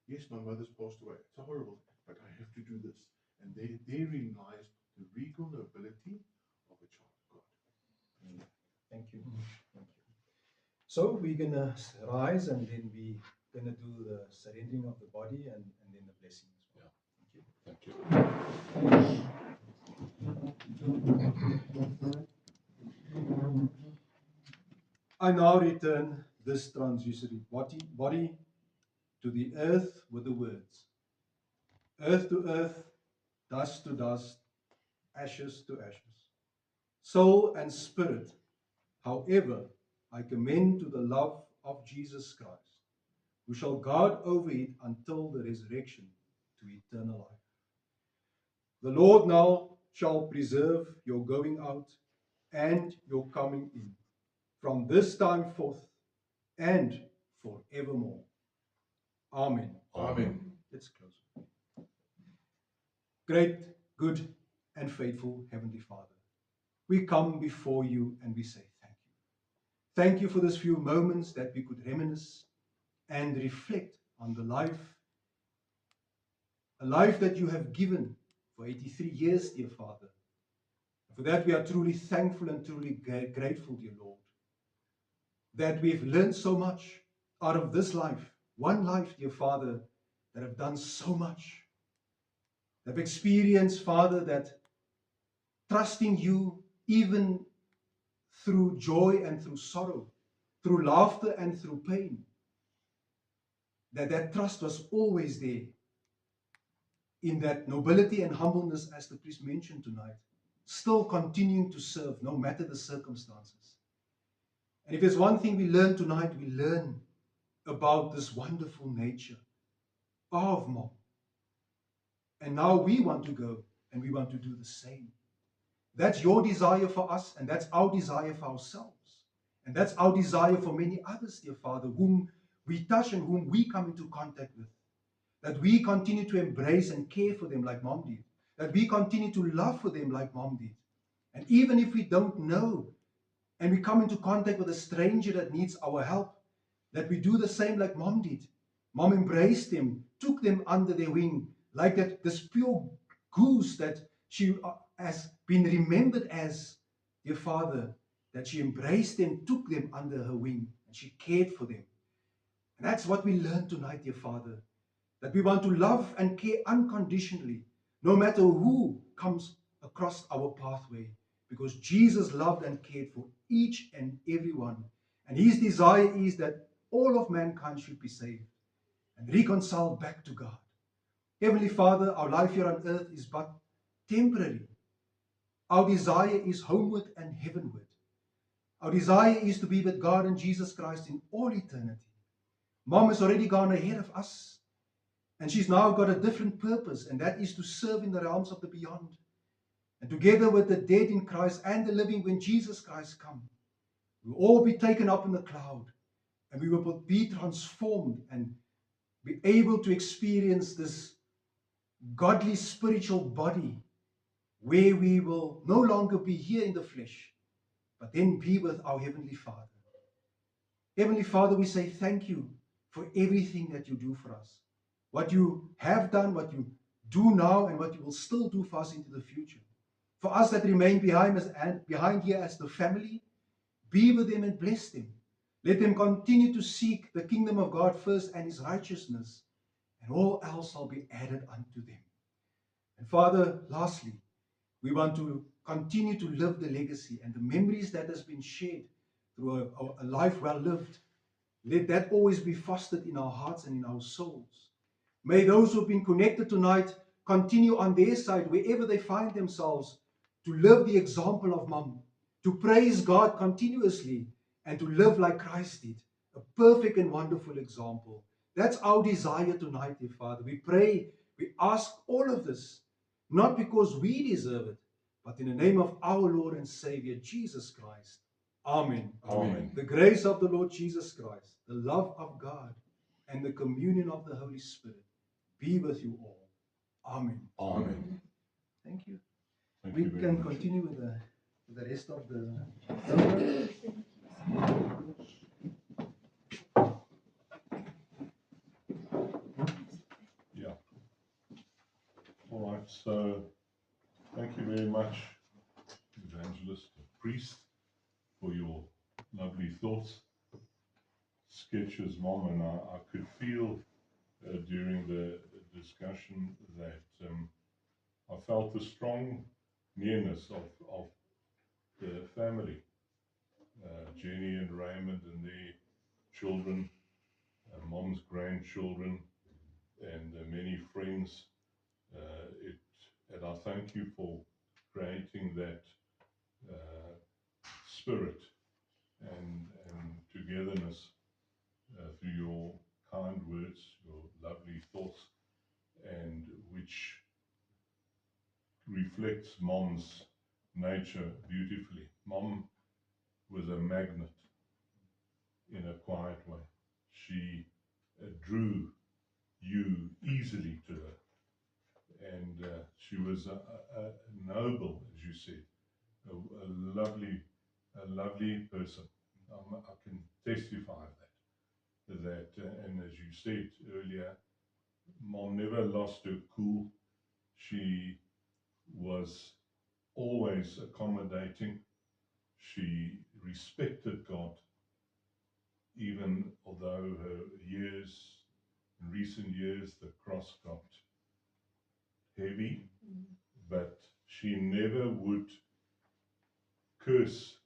Yes, my mother's passed away. It's horrible, but I have to do this. And therein lies the regal nobility of a child of God. Thank you. Thank you. So we're gonna rise and then we're gonna do the surrendering of the body and then the blessing as well. Thank you. Thank you. I now return this transitory body to the earth with the words, earth to earth, dust to dust, ashes to ashes. Soul and spirit, however, I commend to the love of Jesus Christ, who shall guard over it until the resurrection to eternal life. The Lord now shall preserve your going out and your coming in, from this time forth and forevermore. Amen. Amen. Let's close. Great, good, and faithful Heavenly Father, we come before you and we say thank you. Thank you for this few moments that we could reminisce and reflect on the life, a life that you have given for 83 years, dear Father. For that we are truly thankful and truly grateful, dear Lord, that we have learned so much out of this life, one life, dear Father, that have done so much, that have experienced, Father, that trusting you even through joy and through sorrow, through laughter and through pain, that trust was always there in that nobility and humbleness, as the priest mentioned tonight, still continuing to serve no matter the circumstances. And if there's one thing we learn tonight, we learn about this wonderful nature of Mom. And now we want to go and we want to do the same. That's your desire for us, and that's our desire for ourselves. And that's our desire for many others, dear Father, whom we touch and whom we come into contact with. That we continue to embrace and care for them like Mom did. That we continue to love for them like Mom did. And even if we don't know and we come into contact with a stranger that needs our help, that we do the same like Mom did. Mom embraced them, took them under their wing, like that this pure goose that she has been remembered as, dear Father, that she embraced them, took them under her wing, and she cared for them. And that's what we learned tonight, dear Father, that we want to love and care unconditionally, no matter who comes across our pathway, because Jesus loved and cared for each and every one. And his desire is that all of mankind should be saved and reconciled back to God. Heavenly Father, our life here on earth is but temporary. Our desire is homeward and heavenward. Our desire is to be with God and Jesus Christ in all eternity. Mom has already gone ahead of us, and she's now got a different purpose, and that is to serve in the realms of the beyond. And together with the dead in Christ and the living when Jesus Christ comes, we'll all be taken up in the cloud, and we will be transformed and be able to experience this godly spiritual body where we will no longer be here in the flesh, but then be with our Heavenly Father. Heavenly Father, we say thank you for everything that you do for us. What you have done, what you do now, and what you will still do for us into the future. For us that remain behind here as the family, be with them and bless them. Let them continue to seek the kingdom of God first and his righteousness, and all else shall be added unto them. And Father, lastly, we want to continue to live the legacy and the memories that has been shared through a life well lived. Let that always be fostered in our hearts and in our souls. May those who have been connected tonight continue on their side, wherever they find themselves, to live the example of Mom, to praise God continuously, and to live like Christ did, a perfect and wonderful example. That's our desire tonight, dear Father. We pray, we ask all of this, not because we deserve it, but in the name of our Lord and Savior, Jesus Christ. Amen. Amen. The grace of the Lord Jesus Christ, the love of God, and the communion of the Holy Spirit be with you all. Amen. Amen. Thank you. Thank We you very can much. continue with the the rest of the Yeah. All right. So thank you very much, Evangelist Priest, for your lovely thoughts. Sketches, Mom, and I could feel during the discussion that I felt a strong nearness of the family, Jenny and Raymond and their children, Mom's grandchildren, and many friends. And I thank you for creating that spirit and togetherness through your kind words, your lovely thoughts, and which reflects Mom's nature beautifully. Mom was a magnet in a quiet way. She drew you easily to her, and she was a noble, as you said, a lovely person. I can testify that, and as you said earlier, Mom never lost her cool. She was always accommodating. She respected God, even although her years, in recent years, the cross got heavy, but she never would curse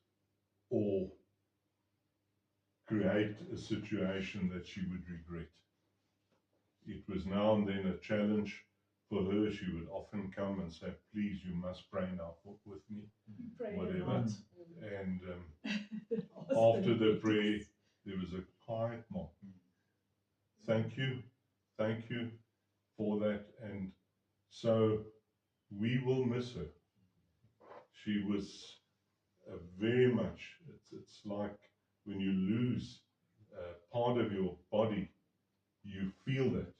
or create a situation that she would regret. It was now and then a challenge for her. She would often come and say, please, you must pray now with me, whatever. And after the prayer, there was a quiet Mom. Thank you for that. And so we will miss her. She was very much, it's like when you lose part of your body, you feel that.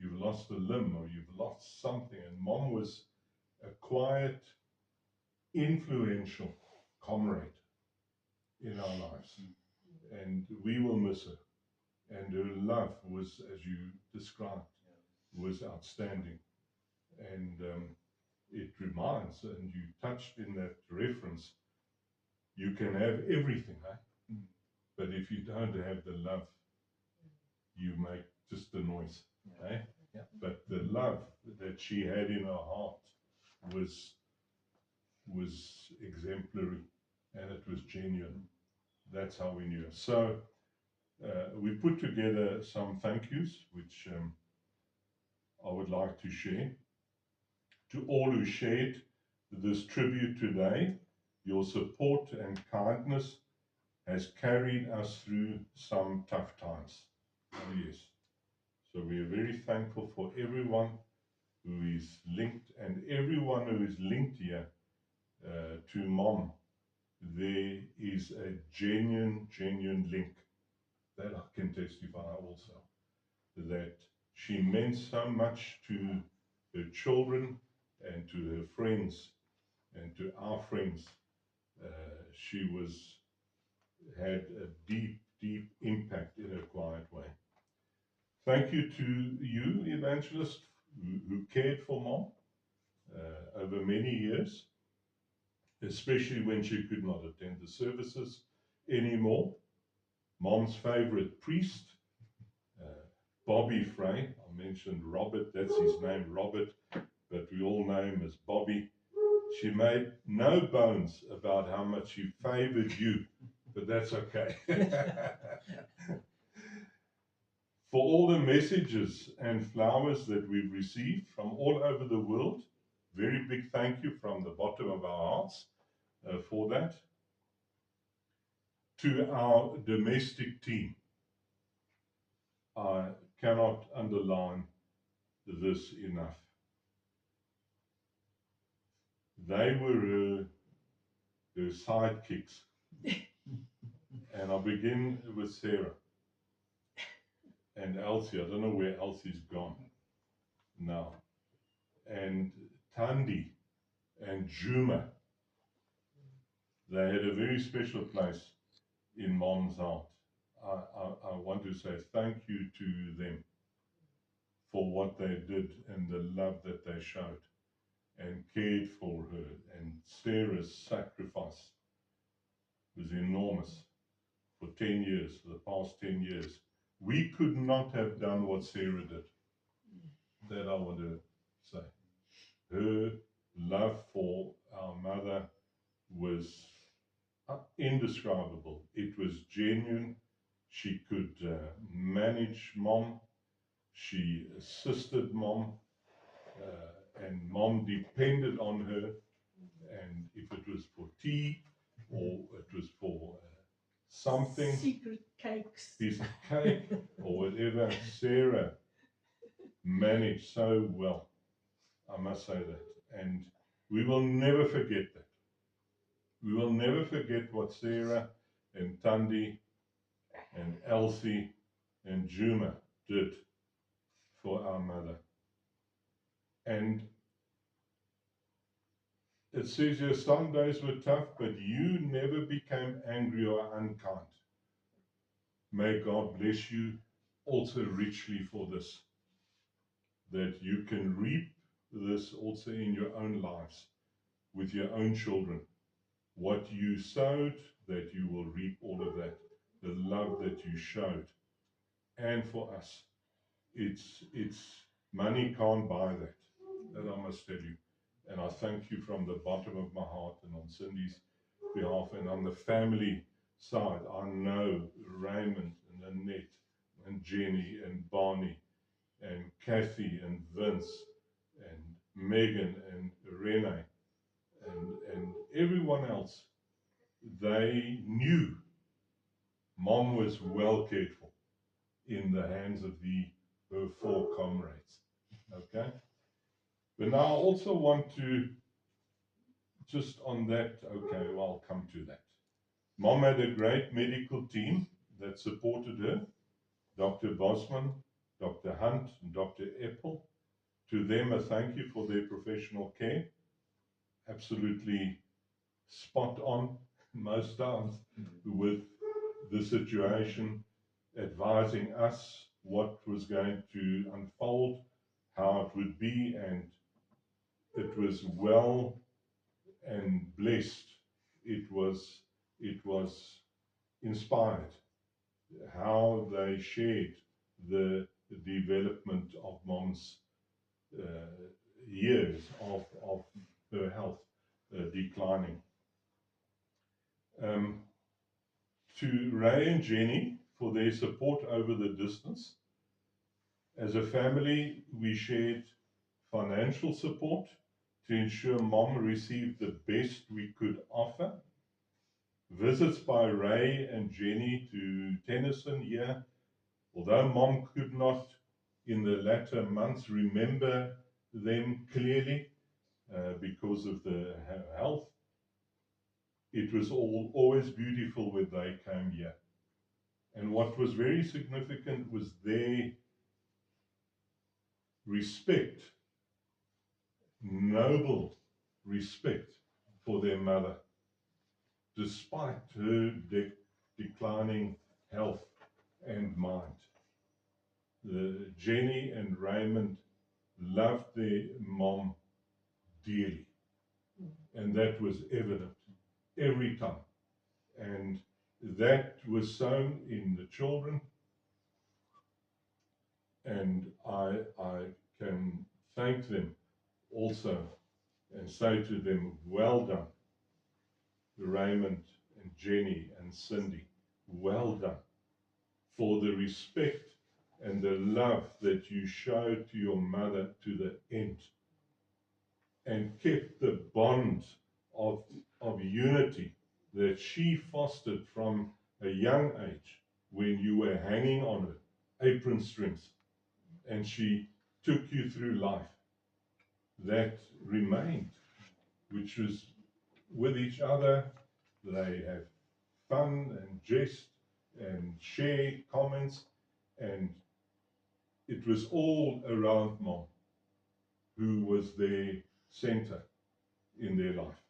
You've lost a limb or you've lost something. And Mom was a quiet, influential comrade in our lives. And we will miss her. And her love was, as you described, was outstanding. And it reminds, and you touched in that reference, you can have everything, eh? But if you don't have the love, you make just a noise. Eh? Yeah. But the love that she had in her heart was exemplary, and it was genuine. That's how we knew her. So we put together some thank yous, which I would like to share. To all who shared this tribute today, your support and kindness has carried us through some tough times. Oh yes. So we are very thankful for everyone who is linked, and everyone who is linked here to Mom. There is a genuine link that I can testify also, that she meant so much to her children and to her friends and to our friends. She had a deep impact in a quiet way. Thank you to you, Evangelist, who cared for Mom over many years, especially when she could not attend the services anymore. Mom's favorite priest, Bobby Frey. I mentioned Robert, that's his name, Robert, but we all know him as Bobby. She made no bones about how much she favored you, but that's okay. For all the messages and flowers that we've received from all over the world, very big thank you from the bottom of our hearts for that. To our domestic team, I cannot underline this enough. They were her sidekicks. And I'll begin with Sarah and Elsie. I don't know where Elsie's gone now. And Tandi and Juma. They had a very special place in Mom's heart. I want to say thank you to them for what they did and the love that they showed and cared for her. And Sarah's sacrifice was enormous for 10 years, for the past 10 years. We could not have done what Sarah did. That I want to say. Her love for our mother was indescribable. It was genuine. She could manage Mom. She assisted Mom. And Mom depended on her. And if it was for tea or it was for something, secret cakes, piece of cake or whatever, Sarah managed so well. I must say that. And we will never forget that. We will never forget what Sarah and Tandi and Elsie and Juma did for our mother. And it says here, some days were tough, but you never became angry or unkind. May God bless you also richly for this, that you can reap this also in your own lives, with your own children. What you sowed, that you will reap all of that. The love that you showed. And for us, it's money can't buy that. That I must tell you. And I thank you from the bottom of my heart and on Cindy's behalf and on the family side. I know Raymond and Annette and Jenny and Barney and Kathy and Vince and Megan and Renee and everyone else. They knew Mom was well cared for in the hands of her 4 comrades. Okay? But now I also want to, just on that, okay, well, I'll come to that. Mom had a great medical team that supported her. Dr. Bosman, Dr. Hunt, and Dr. Eppel. To them, a thank you for their professional care. Absolutely spot on most times with the situation, advising us what was going to unfold, how it would be, and it was well and blessed. It was inspired how they shared the development of Mom's years of her health declining. To Ray and Jenny for their support over the distance. As a family, we shared financial support to ensure Mom received the best we could offer. Visits by Ray and Jenny to Tennyson here, although Mom could not in the latter months remember them clearly because of the health, it was always beautiful when they came here. And what was very significant was their respect, noble respect for their mother, despite her declining health and mind. Jenny and Raymond loved their mom dearly, and that was evident every time. And that was sown in the children, and I can thank them also and say to them, well done, Raymond and Jenny and Cindy, well done for the respect and the love that you showed to your mother to the end and kept the bond of unity that she fostered from a young age when you were hanging on her apron strings and she took you through life. That remained, which was with each other. They have fun and jest and share comments, and it was all around Mom, who was their center in their life.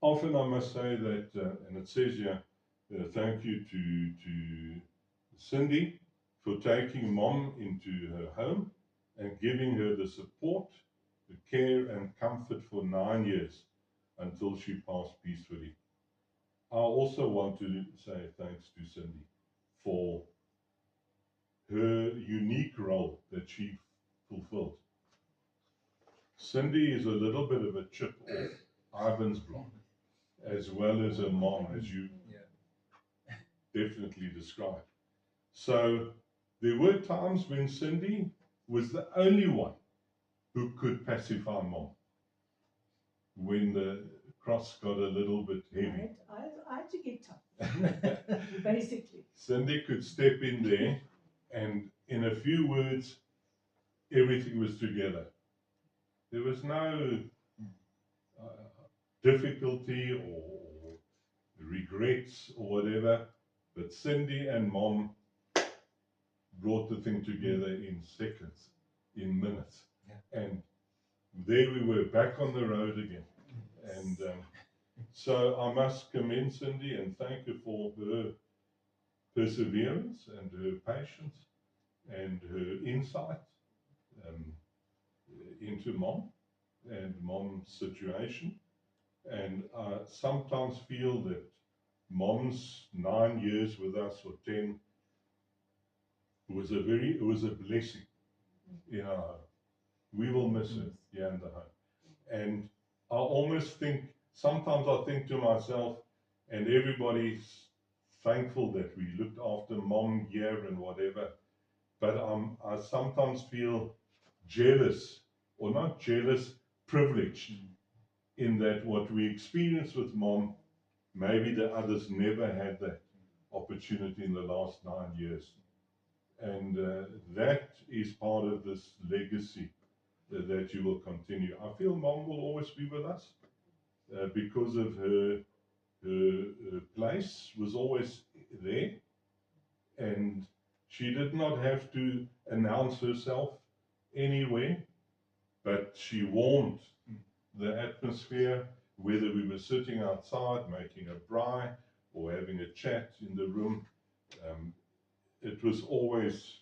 often I must say that, and it says here, thank you to Cindy for taking Mom into her home and giving her the support, the care and comfort for 9 years until she passed peacefully. I also want to say thanks to Cindy for her unique role that she fulfilled. Cindy is a little bit of a chip off Ivan's block, as well as a mom, as you definitely described. So there were times when Cindy was the only one who could pacify Mom when the cross got a little bit heavy. I had to get tough, basically. Cindy could step in there, and in a few words, everything was together. There was no difficulty or regrets or whatever, but Cindy and Mom brought the thing together in seconds, in minutes. And there we were, back on the road again. And so I must commend Cindy and thank her for her perseverance and her patience and her insight into Mom and Mom's situation. And I sometimes feel that Mom's 9 years with us, or 10, was a blessing in our home. We will miss her here in the home. And I almost think, sometimes I think to myself, and everybody's thankful that we looked after Mom here and whatever, but I sometimes feel jealous, or not jealous, privileged, in that what we experienced with Mom, maybe the others never had that opportunity in the last 9 years. And that is part of this legacy that you will continue. I feel Mom will always be with us because of her place was always there, and she did not have to announce herself anywhere, but she warmed the atmosphere, whether we were sitting outside making a braai or having a chat in the room. It was always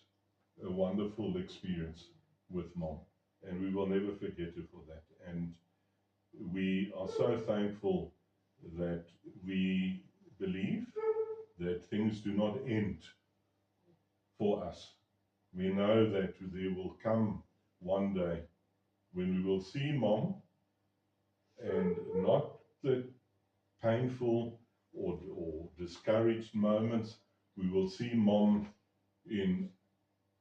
a wonderful experience with Mom, and we will never forget her for that. And we are so thankful that we believe that things do not end for us. We know that there will come one day when we will see Mom, and not the painful or discouraged moments. We will see Mom in,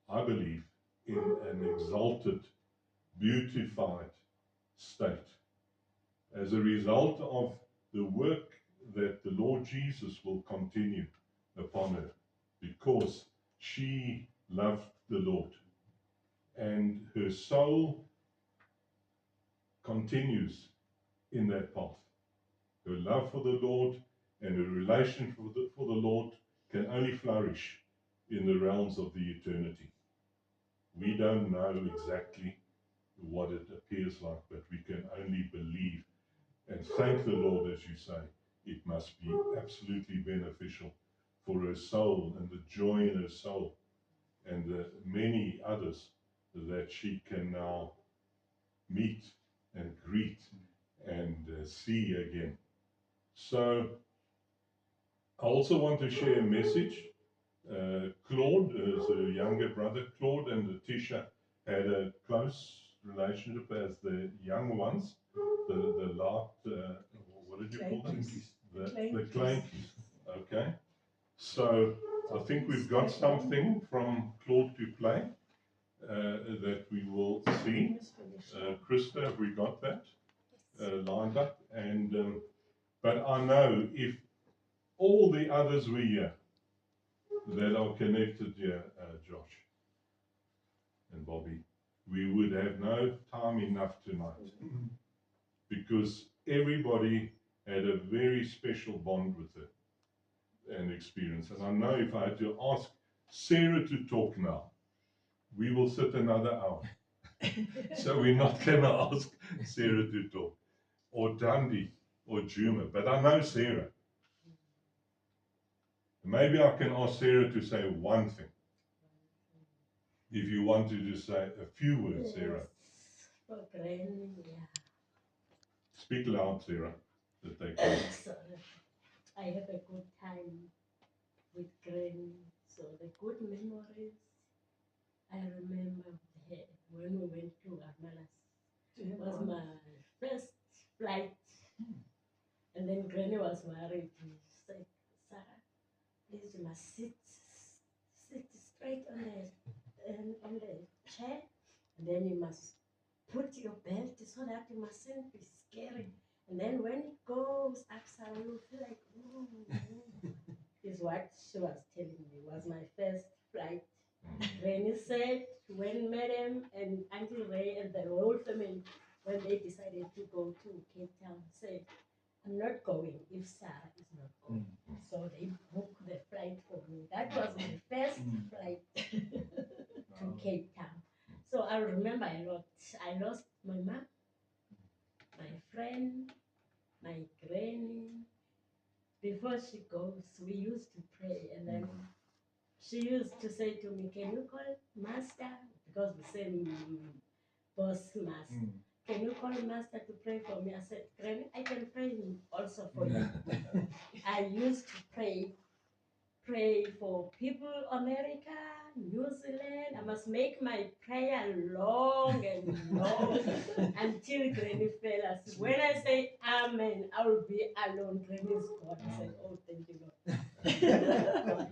I believe, in an exalted, beautified state as a result of the work that the Lord Jesus will continue upon her, because she loved the Lord and her soul continues in that path. Her love for the Lord and her relation for the Lord can only flourish in the realms of the eternity. We don't know exactly what it appears like, but we can only believe and thank the Lord, as you say. It must be absolutely beneficial for her soul and the joy in her soul and the many others that she can now meet and greet and see again. So I also want to share a message. Claude is a younger brother. Claude and Letitia had a close relationship as the young ones, the what did you call them? The Clankies. Okay. So I think we've got something from Claude to play that we will see. Krista, have we got that lined up? And but I know if all the others were here that are connected here, Josh and Bobby, we would have no time enough tonight, because everybody had a very special bond with her and experience. And I know if I had to ask Sarah to talk now, we will sit another hour. So we're not going to ask Sarah to talk. Or Dundee or Juma, but I know Sarah. Maybe I can ask Sarah to say one thing. If you want to just say a few words, Sarah. For Granny, yeah. Speak loud, Sarah, that they can. Sorry. I have a good time with Granny. So the good memories, I remember when we went to Amalas. It was my first flight. And then Granny was married. She said, Sarah, please you must sit straight on the chair. And then you must put your belt so that you mustn't be scary. And then when it goes up, Sarah, you feel like, ooh. Is what she was telling me. Was my first flight. Granny said when Madam and Auntie Ray and the whole family, when they decided to go to Cape Town, said, I'm not going if Sarah is not going. So they booked the flight for me. That was my first flight to Cape Town. So I remember a lot. I lost my mom, my friend, my granny. Before she goes, we used to pray, and then she used to say to me, can you call Master? Because we say boss Master. Can you call Master to pray for me? I said, Granny, I can pray also for you. I used to pray for people, America, New Zealand. I must make my prayer long and long until Granny fell asleep. When I say Amen, I will be alone. Granny's gone. I said, oh, thank you, Lord.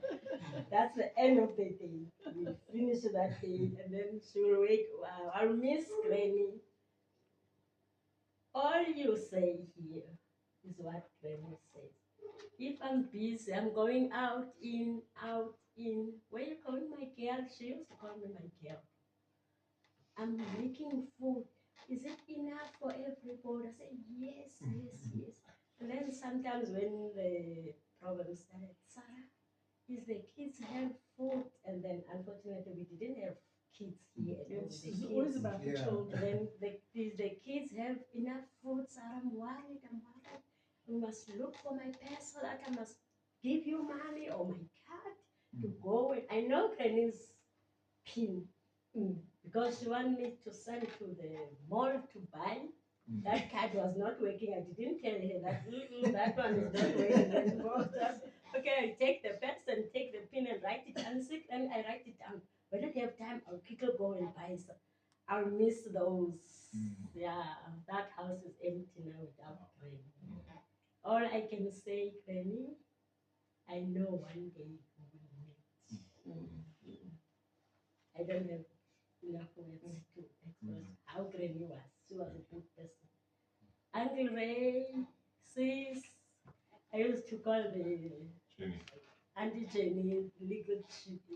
That's the end of the day. We finish that day, and then she will wake. Wow, I'll miss Granny. All you say here is what Granny says. If I'm busy, I'm going out, in. Where you calling my girl? She used to call me my girl. I'm making food. Is it enough for everybody? I say, yes. And then sometimes when the problem started, Sarah, is the kids have food? And then unfortunately we didn't have kids here at home. It's always about the children. Then the kids have enough food, Sarah, I'm worried. You must look for my purse so that I must give you money or my card to go with. I know Granny's pin because she wanted me to send to the mall to buy. That card was not working. I didn't tell her that that one is not working anymore. Okay, I take the purse and take the pin and write it down. And I write it down. When I have time, I'll quickly go and buy some. I'll miss those. Yeah, that house is empty now without Granny. All I can say, Granny, I know one day we will meet. I don't have enough words to express how Granny was. She was a good person. Uncle Ray, sis, I used to call the Jenny. Auntie Jenny little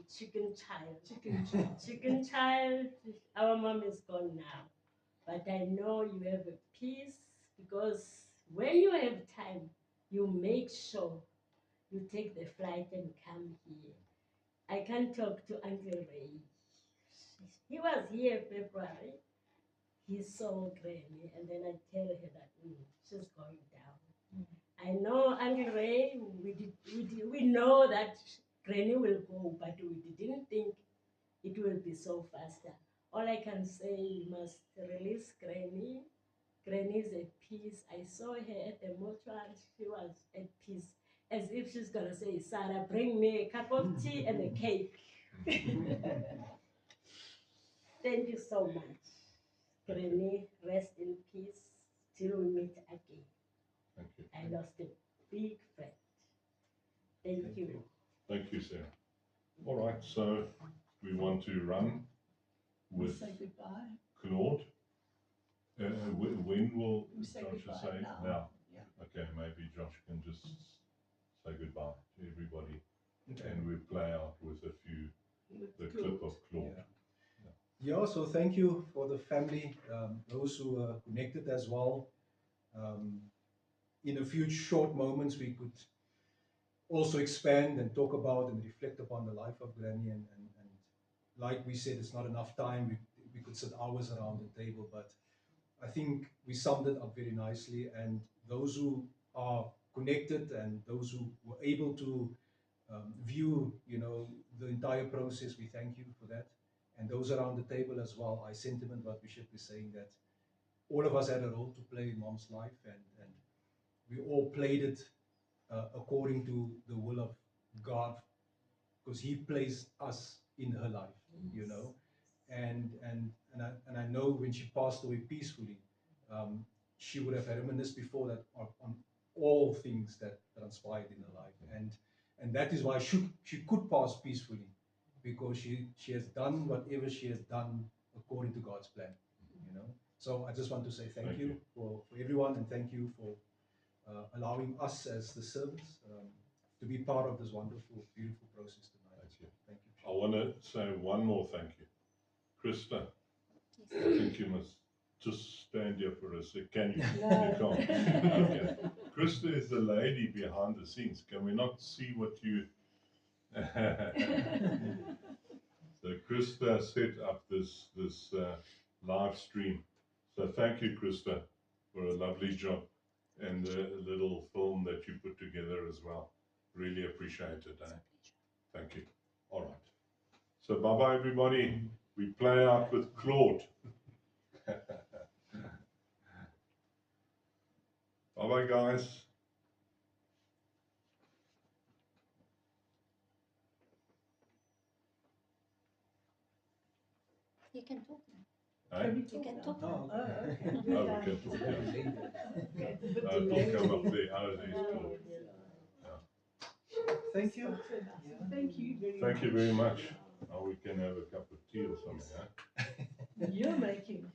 chicken child. Chicken child. Our mom is gone now. But I know you have a peace because when you have time, you make sure you take the flight and come here. I can talk to Uncle Ray. He was here February. He saw Granny, and then I tell her that she's going down. I know Uncle Ray. We know that Granny will go, but we didn't think it will be so faster. All I can say, you must release Granny. Granny is at peace. I saw her at the mortuary. She was at peace, as if she's gonna say, Sarah, bring me a cup of tea and a cake. Thank you so much. Granny, rest in peace till we meet again. Thank you. I lost a big friend. Thank you. Thank you, Sarah. All right, so we want to run with Say goodbye. Claude. When will We say Josh goodbye say? now. Yeah. Okay, maybe Josh can just say goodbye to everybody, Okay. and we play out with a few the With clip Claude. of Claude. Yeah, so thank you for the family, those who are connected as well. In a few short moments, we could also expand and talk about and reflect upon the life of Granny. And like we said, it's not enough time. We could sit hours around the table, but I think we summed it up very nicely. And those who are connected and those who were able to view, the entire process, we thank you for that. And those around the table as well, I sentiment what Bishop is saying, that all of us had a role to play in Mom's life, and we all played it according to the will of God, because He placed us in her life, and I know when she passed away peacefully, she would have reminisced before that on all things that transpired in her life, and that is why she could pass peacefully, because she has done whatever she has done according to God's plan, So I just want to say thank you for everyone, and thank you for allowing us as the servants to be part of this wonderful, beautiful process tonight. Thank you. Thank you. I want to say one more thank you. Krista, Yes. I think you must just stand here for a sec. Can you? No. You can't. Okay. Krista is the lady behind the scenes. Can we not see what you... So Krista set up this live stream. So thank you, Krista, for a lovely job and the little film that you put together as well. Really appreciate it. Eh? Thank you. All right. So bye-bye, everybody. We play out with Claude. Bye-bye, guys. You can talk now. Eh? Can we You can now? talk Oh, now. Oh, okay. Oh, we Yeah. can talk, yeah. Okay, it's a bit It will delayed. come up there. Oh, there's Claude. Thank you. Thank you very much. Thank you very much. Now we can have a cup of tea or something, eh? You're making.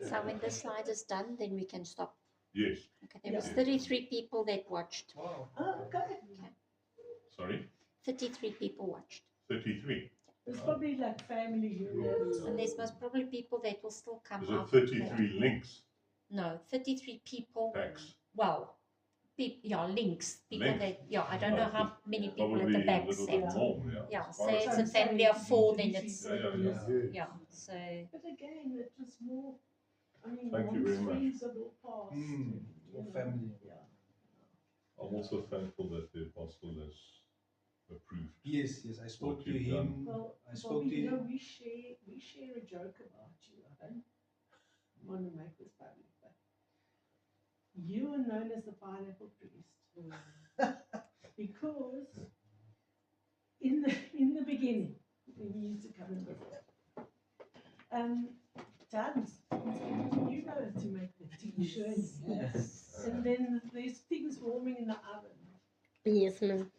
So when the slide is done, then we can stop. Yes. Okay, there was Yeah. 33 people that watched. Wow. Oh, okay. Sorry? 33 people watched. 33. It's probably like family units. And there's most probably people that will still come Is it after. 33 links? No, 33 people. Packs. Well, links. People Links. that, I don't know how many people Probably at the a back little said. bit more, yeah. Yeah, It's say quite it's a- a family of 4, then it's, Yeah. yeah, so. But again, it was more, I mean, Thank you mom's very much. friends had all passed. Mm, you all know. family. Yeah. I'm also thankful that the apostle has approved. Yes, I spoke What to you've him. Well, I spoke Bobby, to you know, him. we share a joke about you. I don't want to make this public, but you are known as the pineapple priest because in the beginning, when you used to come and visit, Tans, you know to make the t-shirts, Yes. and then there's things warming in the oven. Yes, ma'am.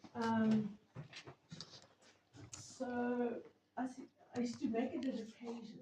So I used to make it an occasion